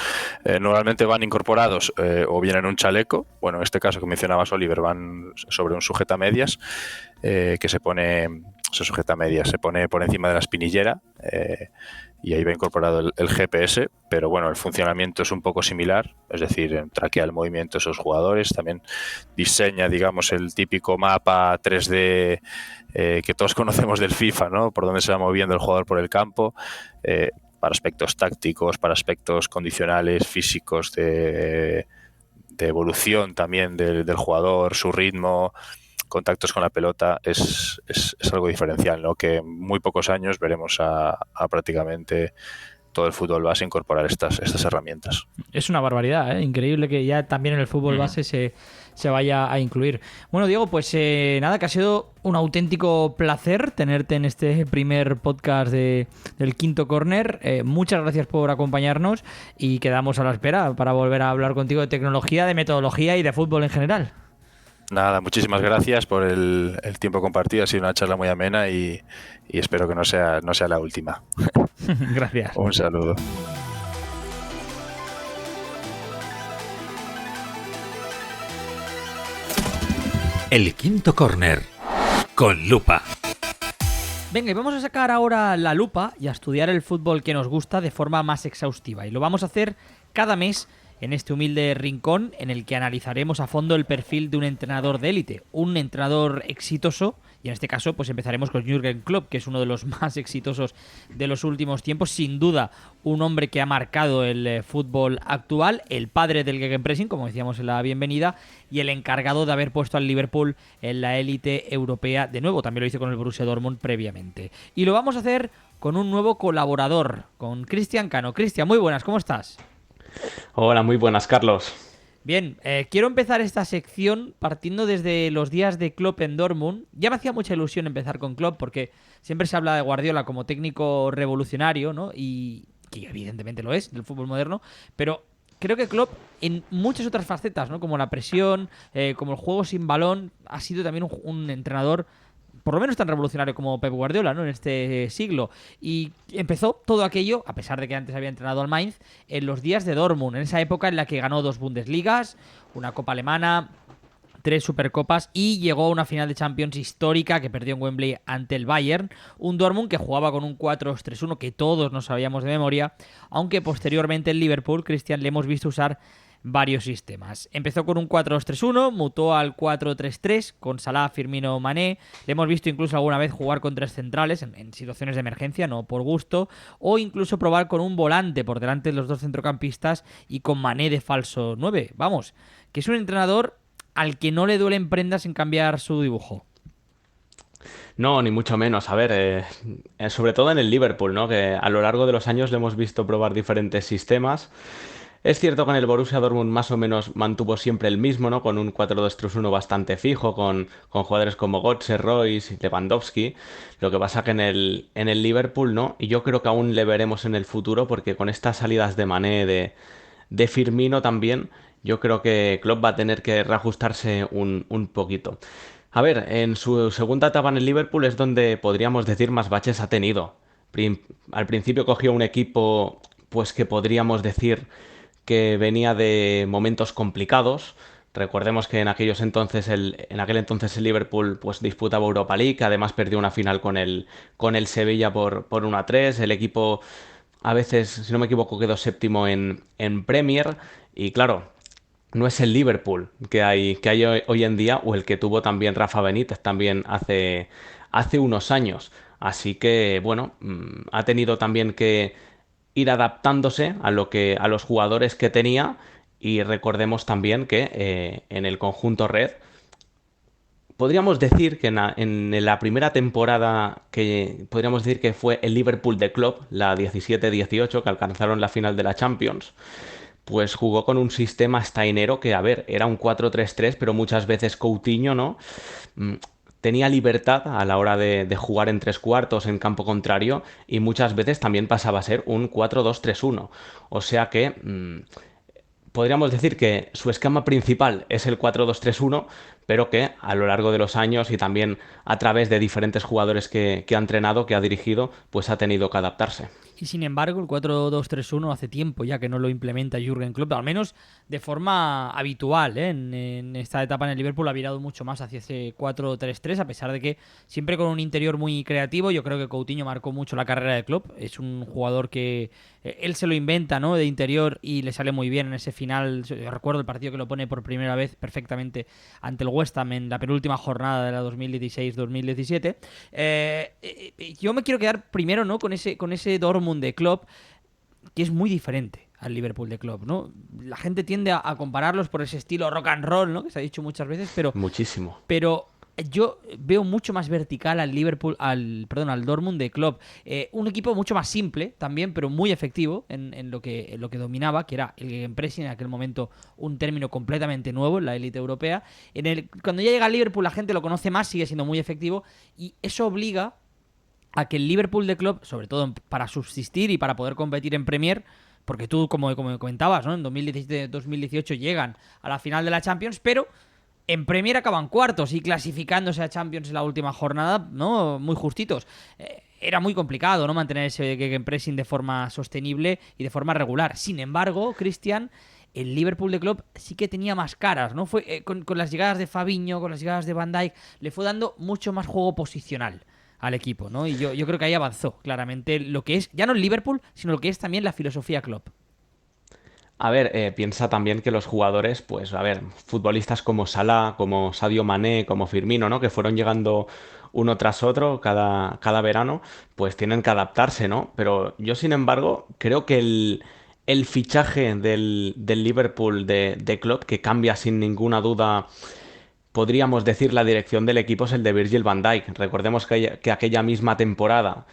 Normalmente van incorporados o bien en un chaleco, bueno, en este caso que mencionabas, Oliver, van sobre un sujetamedias que se pone por encima de la espinillera y ahí va incorporado el GPS, pero bueno, el funcionamiento es un poco similar, es decir, traquea el movimiento de esos jugadores, también diseña, digamos, el típico mapa 3D que todos conocemos del FIFA, ¿no? Por donde se va moviendo el jugador por el campo, para aspectos tácticos, para aspectos condicionales, físicos, de evolución también del jugador, su ritmo, contactos con la pelota, es algo diferencial, ¿no? Que en muy pocos años veremos a prácticamente todo el fútbol base incorporar estas herramientas. Es una barbaridad, ¿eh? Increíble que ya también en el fútbol base se vaya a incluir. Bueno, Diego, pues nada, que ha sido un auténtico placer tenerte en este primer podcast del Quinto Corner. Muchas gracias por acompañarnos y quedamos a la espera para volver a hablar contigo de tecnología, de metodología y de fútbol en general. Nada, muchísimas gracias por el tiempo compartido. Ha sido una charla muy amena y espero que no sea la última. Gracias. Un saludo. El Quinto Corner con lupa. Venga, y vamos a sacar ahora la lupa y a estudiar el fútbol que nos gusta de forma más exhaustiva. Y lo vamos a hacer cada mes en este humilde rincón en el que analizaremos a fondo el perfil de un entrenador de élite, un entrenador exitoso, y en este caso pues empezaremos con Jürgen Klopp, que es uno de los más exitosos de los últimos tiempos, sin duda un hombre que ha marcado el fútbol actual, el padre del gegenpressing, como decíamos en la bienvenida, y el encargado de haber puesto al Liverpool en la élite europea de nuevo, también lo hizo con el Borussia Dortmund previamente. Y lo vamos a hacer con un nuevo colaborador, con Cristian Cano. Cristian, muy buenas, ¿cómo estás? Hola, muy buenas, Carlos. Bien, quiero empezar esta sección partiendo desde los días de Klopp en Dortmund. Ya me hacía mucha ilusión empezar con Klopp porque siempre se habla de Guardiola como técnico revolucionario, ¿no? Y que evidentemente lo es, del fútbol moderno, pero creo que Klopp en muchas otras facetas, ¿no? Como la presión, como el juego sin balón, ha sido también un entrenador por lo menos tan revolucionario como Pep Guardiola, ¿no? En este siglo. Y empezó todo aquello, a pesar de que antes había entrenado al Mainz, en los días de Dortmund, en esa época en la que ganó 2 Bundesligas, una Copa Alemana, 3 Supercopas y llegó a una final de Champions histórica que perdió en Wembley ante el Bayern. Un Dortmund que jugaba con un 4-2-3-1 que todos nos sabíamos de memoria, aunque posteriormente en Liverpool, Cristian, le hemos visto usar varios sistemas. Empezó con un 4-2-3-1, mutó al 4-3-3 con Salah, Firmino, Mané. Le hemos visto incluso alguna vez jugar con 3 centrales en situaciones de emergencia, no por gusto, o incluso probar con un volante por delante de los 2 centrocampistas y con Mané de falso 9. Vamos, que es un entrenador al que no le duelen prendas en cambiar su dibujo. No, ni mucho menos. A ver, sobre todo en el Liverpool, ¿no? Que a lo largo de los años le hemos visto probar diferentes sistemas. Es cierto que en el Borussia Dortmund más o menos mantuvo siempre el mismo, ¿no? Con un 4-2-3-1 bastante fijo, con jugadores como Götze, Royce, Lewandowski. Lo que pasa que en el Liverpool, ¿no? Y yo creo que aún le veremos en el futuro, porque con estas salidas de Mané, de Firmino también, yo creo que Klopp va a tener que reajustarse un poquito. A ver, en su segunda etapa en el Liverpool es donde podríamos decir más baches ha tenido. Al principio cogió un equipo, pues que podríamos decir que venía de momentos complicados. Recordemos que en aquel entonces el Liverpool pues disputaba Europa League, además perdió una final con el Sevilla por 1-3. El equipo a veces, si no me equivoco, quedó séptimo en Premier y claro, no es el Liverpool que hay hoy en día o el que tuvo también Rafa Benítez también hace unos años. Así que, bueno, ha tenido también que ir adaptándose a los jugadores que tenía y recordemos también que en el conjunto red podríamos decir que en la primera temporada que podríamos decir que fue el Liverpool de Klopp, la 17-18 que alcanzaron la final de la Champions, pues jugó con un sistema stainero que, a ver, era un 4-3-3, pero muchas veces Coutinho, ¿no? Tenía libertad a la hora de jugar en 3/4 en campo contrario y muchas veces también pasaba a ser un 4-2-3-1. O sea que podríamos decir que su esquema principal es el 4-2-3-1, pero que a lo largo de los años y también a través de diferentes jugadores que ha entrenado, que ha dirigido, pues ha tenido que adaptarse. Y sin embargo, el 4-2-3-1 hace tiempo ya que no lo implementa Jürgen Klopp, al menos de forma habitual, ¿eh? En esta etapa en el Liverpool ha virado mucho más hacia ese 4-3-3, a pesar de que siempre con un interior muy creativo. Yo creo que Coutinho marcó mucho la carrera de Klopp. Es un jugador que él se lo inventa, ¿no? De interior y le sale muy bien en ese final. Yo recuerdo el partido que lo pone por primera vez perfectamente ante el West Ham en la penúltima jornada de la 2016-2017. Yo me quiero quedar primero, ¿no? con ese Dortmund de Klopp, que es muy diferente al Liverpool de Klopp, ¿no? La gente tiende a compararlos por ese estilo rock and roll, ¿no? Que se ha dicho muchas veces, pero muchísimo. Pero yo veo mucho más vertical al al Dortmund de Klopp. Un equipo mucho más simple también, pero muy efectivo en lo que dominaba, que era el gegenpressing, en aquel momento un término completamente nuevo en la élite europea. Cuando ya llega al Liverpool la gente lo conoce más, sigue siendo muy efectivo, y eso obliga a que el Liverpool de Klopp, sobre todo para subsistir y para poder competir en Premier, porque tú, como comentabas, ¿no? En 2017-2018 llegan a la final de la Champions, pero en Premier acaban cuartos y clasificándose a Champions en la última jornada, ¿no? Muy justitos. Era muy complicado, ¿no? Mantener ese gegenpressing de forma sostenible y de forma regular. Sin embargo, Cristian, el Liverpool de Klopp sí que tenía más caras, ¿no? Fue con las llegadas de Fabinho, con las llegadas de Van Dijk, le fue dando mucho más juego posicional al equipo, ¿no? Y yo creo que ahí avanzó claramente lo que es, ya no el Liverpool, sino lo que es también la filosofía Klopp. A ver, piensa también que los jugadores, pues, a ver, futbolistas como Salah, como Sadio Mané, como Firmino, ¿no? Que fueron llegando uno tras otro cada verano, pues tienen que adaptarse, ¿no? Pero yo, sin embargo, creo que el fichaje del Liverpool de Klopp, que cambia sin ninguna duda, podríamos decir, la dirección del equipo, es el de Virgil van Dijk. Recordemos que aquella misma temporada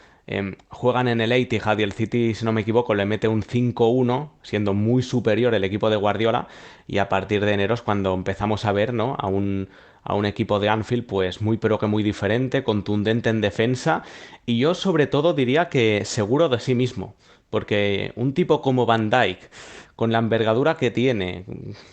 juegan en el Etihad y el City, si no me equivoco, le mete un 5-1, siendo muy superior el equipo de Guardiola, y a partir de enero es cuando empezamos a ver, ¿no? A un equipo de Anfield pues muy pero que muy diferente, contundente en defensa, y yo sobre todo diría que seguro de sí mismo, porque un tipo como Van Dijk, con la envergadura que tiene,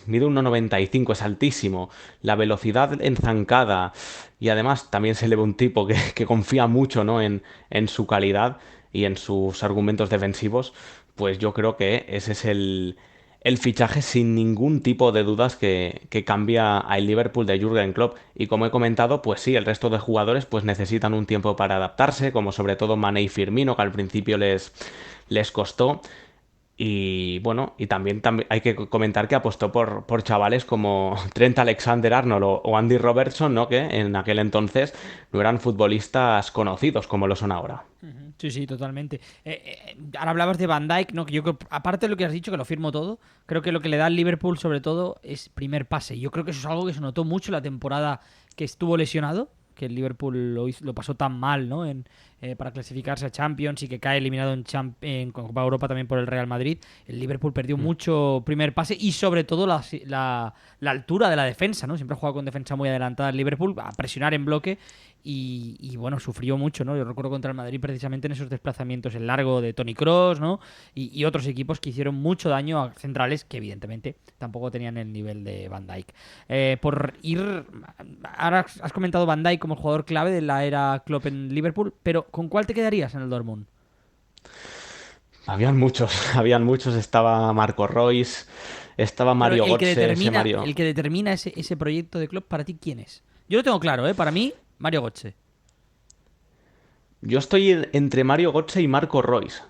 mide 1,95, es altísimo, la velocidad en zancada, y además también se le ve un tipo que confía mucho, ¿no? en su calidad y en sus argumentos defensivos, pues yo creo que ese es el fichaje sin ningún tipo de dudas que cambia al Liverpool de Jürgen Klopp. Y como he comentado, pues sí, el resto de jugadores pues necesitan un tiempo para adaptarse, como sobre todo Mané y Firmino, que al principio les costó. Y bueno, y también hay que comentar que apostó por chavales como Trent Alexander-Arnold o Andy Robertson, ¿no? Que en aquel entonces no eran futbolistas conocidos como lo son ahora. Ujú. Sí, sí, totalmente. Ahora hablabas de Van Dijk, ¿no? Que yo creo, aparte de lo que has dicho, que lo firmo todo, creo que lo que le da al Liverpool sobre todo es primer pase. Yo creo que eso es algo que se notó mucho la temporada que estuvo lesionado, que el Liverpool lo pasó tan mal, ¿no? Para clasificarse a Champions y que cae eliminado en Copa Europa también por el Real Madrid. El Liverpool perdió mucho primer pase y sobre todo la altura de la defensa, ¿no? Siempre ha jugado con defensa muy adelantada el Liverpool, a presionar en bloque y bueno, sufrió mucho, ¿no? Yo recuerdo contra el Madrid precisamente en esos desplazamientos en largo de Toni Kroos, ¿no? Y otros equipos que hicieron mucho daño a centrales que evidentemente tampoco tenían el nivel de Van Dijk. Ahora has comentado Van Dijk como el jugador clave de la era Klopp en Liverpool, pero ¿con cuál te quedarías en el Dortmund? Habían muchos, habían muchos. Estaba Marco Reus, estaba Pero Mario Götze, ese Mario. el que determina ese proyecto de Klopp, ¿para ti quién es? Yo lo tengo claro, ¿eh? Para mí, Mario Götze. Yo estoy entre Mario Götze y Marco Reus.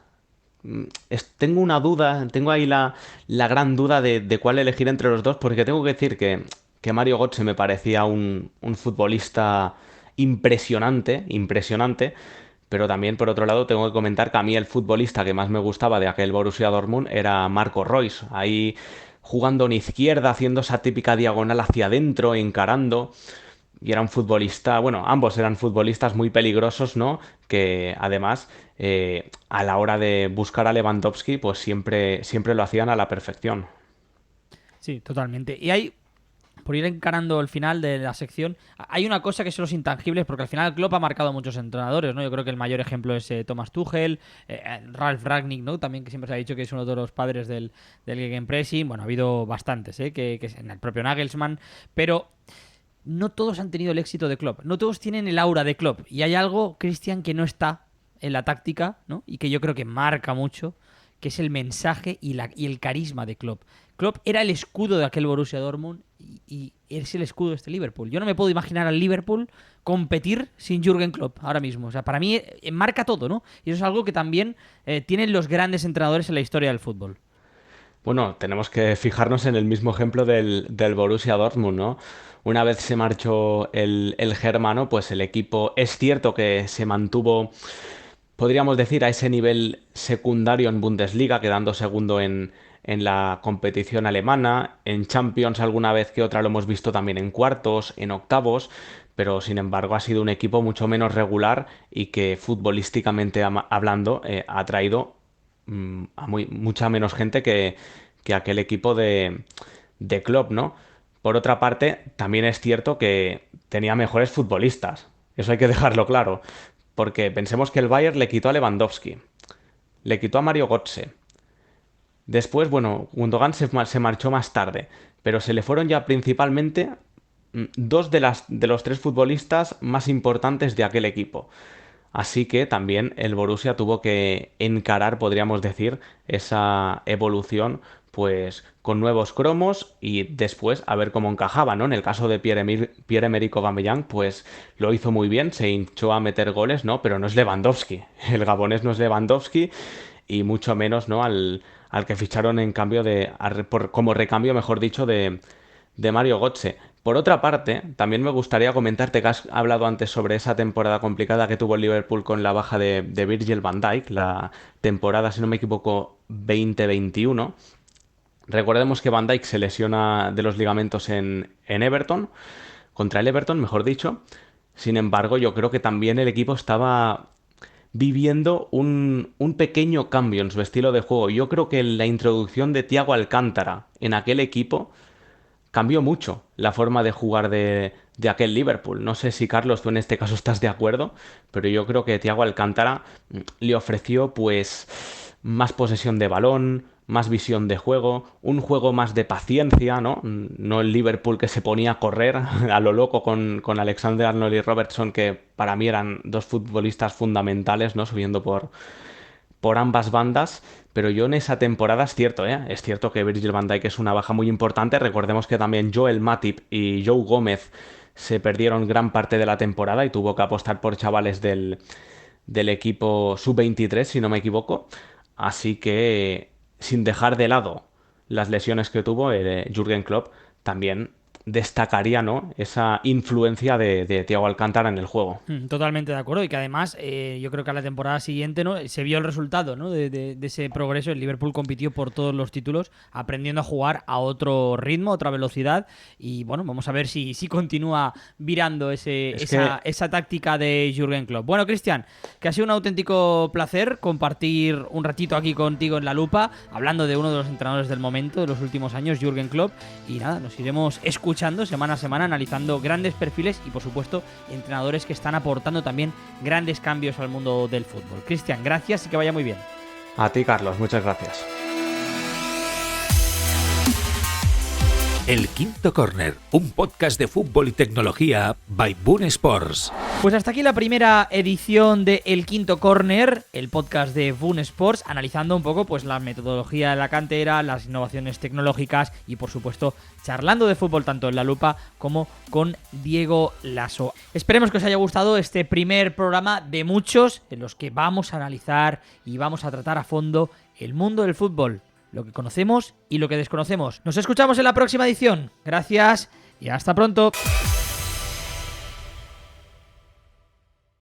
Tengo una duda, tengo ahí la gran duda de cuál elegir entre los dos, porque tengo que decir que Mario Götze me parecía un futbolista impresionante, impresionante, pero también por otro lado tengo que comentar que a mí el futbolista que más me gustaba de aquel Borussia Dortmund era Marco Reus, ahí jugando en izquierda, haciendo esa típica diagonal hacia adentro, encarando. Y era un futbolista, bueno, ambos eran futbolistas muy peligrosos, ¿no? Que además, a la hora de buscar a Lewandowski, pues siempre lo hacían a la perfección. Sí, totalmente. Y hay, por ir encarando el final de la sección, hay una cosa que son los intangibles, porque al final Klopp ha marcado a muchos entrenadores, ¿no? Yo creo que el mayor ejemplo es Thomas Tuchel, Ralf Rangnick, ¿no? También, que siempre se ha dicho que es uno de los padres del Gegenpressing. Bueno, ha habido bastantes, que en el propio Nagelsmann, pero no todos han tenido el éxito de Klopp, no todos tienen el aura de Klopp, y hay algo, Cristian, que no está en la táctica, ¿no? Y que yo creo que marca mucho, que es el mensaje y el carisma de Klopp. Klopp era el escudo de aquel Borussia Dortmund y es el escudo de este Liverpool. Yo no me puedo imaginar al Liverpool competir sin Jürgen Klopp ahora mismo. O sea, para mí marca todo, ¿no? Y eso es algo que también tienen los grandes entrenadores en la historia del fútbol. Bueno, tenemos que fijarnos en el mismo ejemplo del Borussia Dortmund, ¿no? Una vez se marchó el germano, pues el equipo es cierto que se mantuvo, podríamos decir, a ese nivel secundario en Bundesliga, quedando segundo en la competición alemana. En Champions alguna vez que otra lo hemos visto también en cuartos, en octavos, pero sin embargo ha sido un equipo mucho menos regular y que futbolísticamente hablando ha traído a mucha menos gente que aquel equipo de Klopp, ¿no? Por otra parte, también es cierto que tenía mejores futbolistas, eso hay que dejarlo claro, porque pensemos que el Bayern le quitó a Lewandowski, le quitó a Mario Götze. Después, bueno, Gundogan se marchó más tarde, pero se le fueron ya principalmente dos de los tres futbolistas más importantes de aquel equipo. Así que también el Borussia tuvo que encarar, podríamos decir, esa evolución pues con nuevos cromos y después a ver cómo encajaba, ¿no? En el caso de Pierre-Emerick Aubameyang, pues lo hizo muy bien, se hinchó a meter goles, ¿no? Pero no es Lewandowski, el gabonés no es Lewandowski y mucho menos, ¿no? Al que ficharon en cambio como recambio, mejor dicho, de Mario Götze. Por otra parte, también me gustaría comentarte que has hablado antes sobre esa temporada complicada que tuvo el Liverpool con la baja de Virgil van Dijk, la temporada, si no me equivoco, 2021. Recordemos que Van Dijk se lesiona de los ligamentos en Everton, contra el Everton, mejor dicho. Sin embargo, yo creo que también el equipo estaba viviendo un pequeño cambio en su estilo de juego. Yo creo que la introducción de Thiago Alcántara en aquel equipo cambió mucho la forma de jugar de aquel Liverpool. No sé si, Carlos, tú en este caso estás de acuerdo, pero yo creo que Thiago Alcántara le ofreció pues más posesión de balón, más visión de juego, un juego más de paciencia, ¿no? No el Liverpool que se ponía a correr a lo loco con Alexander-Arnold y Robertson, que para mí eran dos futbolistas fundamentales, ¿no? Subiendo por ambas bandas, pero yo en esa temporada es cierto, ¿eh? Es cierto que Virgil van Dijk es una baja muy importante. Recordemos que también Joel Matip y Joe Gómez se perdieron gran parte de la temporada y tuvo que apostar por chavales del equipo sub-23, si no me equivoco. Así que, sin dejar de lado las lesiones que tuvo, Jürgen Klopp también destacaría, ¿no? Esa influencia de Thiago Alcántara en el juego. Totalmente de acuerdo, y que además yo creo que a la temporada siguiente, ¿no?, se vio el resultado, ¿no?, de ese progreso. El Liverpool compitió por todos los títulos, aprendiendo a jugar a otro ritmo, a otra velocidad, y bueno, vamos a ver si continúa virando esa táctica de Jürgen Klopp. Bueno, Cristian, que ha sido un auténtico placer compartir un ratito aquí contigo en La Lupa, hablando de uno de los entrenadores del momento, de los últimos años, Jürgen Klopp, y nada, nos iremos escuchando semana a semana, analizando grandes perfiles y por supuesto entrenadores que están aportando también grandes cambios al mundo del fútbol. Cristian, gracias y que vaya muy bien. A ti, Carlos, muchas gracias. El Quinto Corner, un podcast de fútbol y tecnología by Boon Sports. Pues hasta aquí la primera edición de El Quinto Corner, el podcast de Boon Sports, analizando un poco pues la metodología de la cantera, las innovaciones tecnológicas y por supuesto charlando de fútbol tanto en La Lupa como con Diego Lasso. Esperemos que os haya gustado este primer programa de muchos en los que vamos a analizar y vamos a tratar a fondo el mundo del fútbol, lo que conocemos y lo que desconocemos. Nos escuchamos en la próxima edición. Gracias y hasta pronto.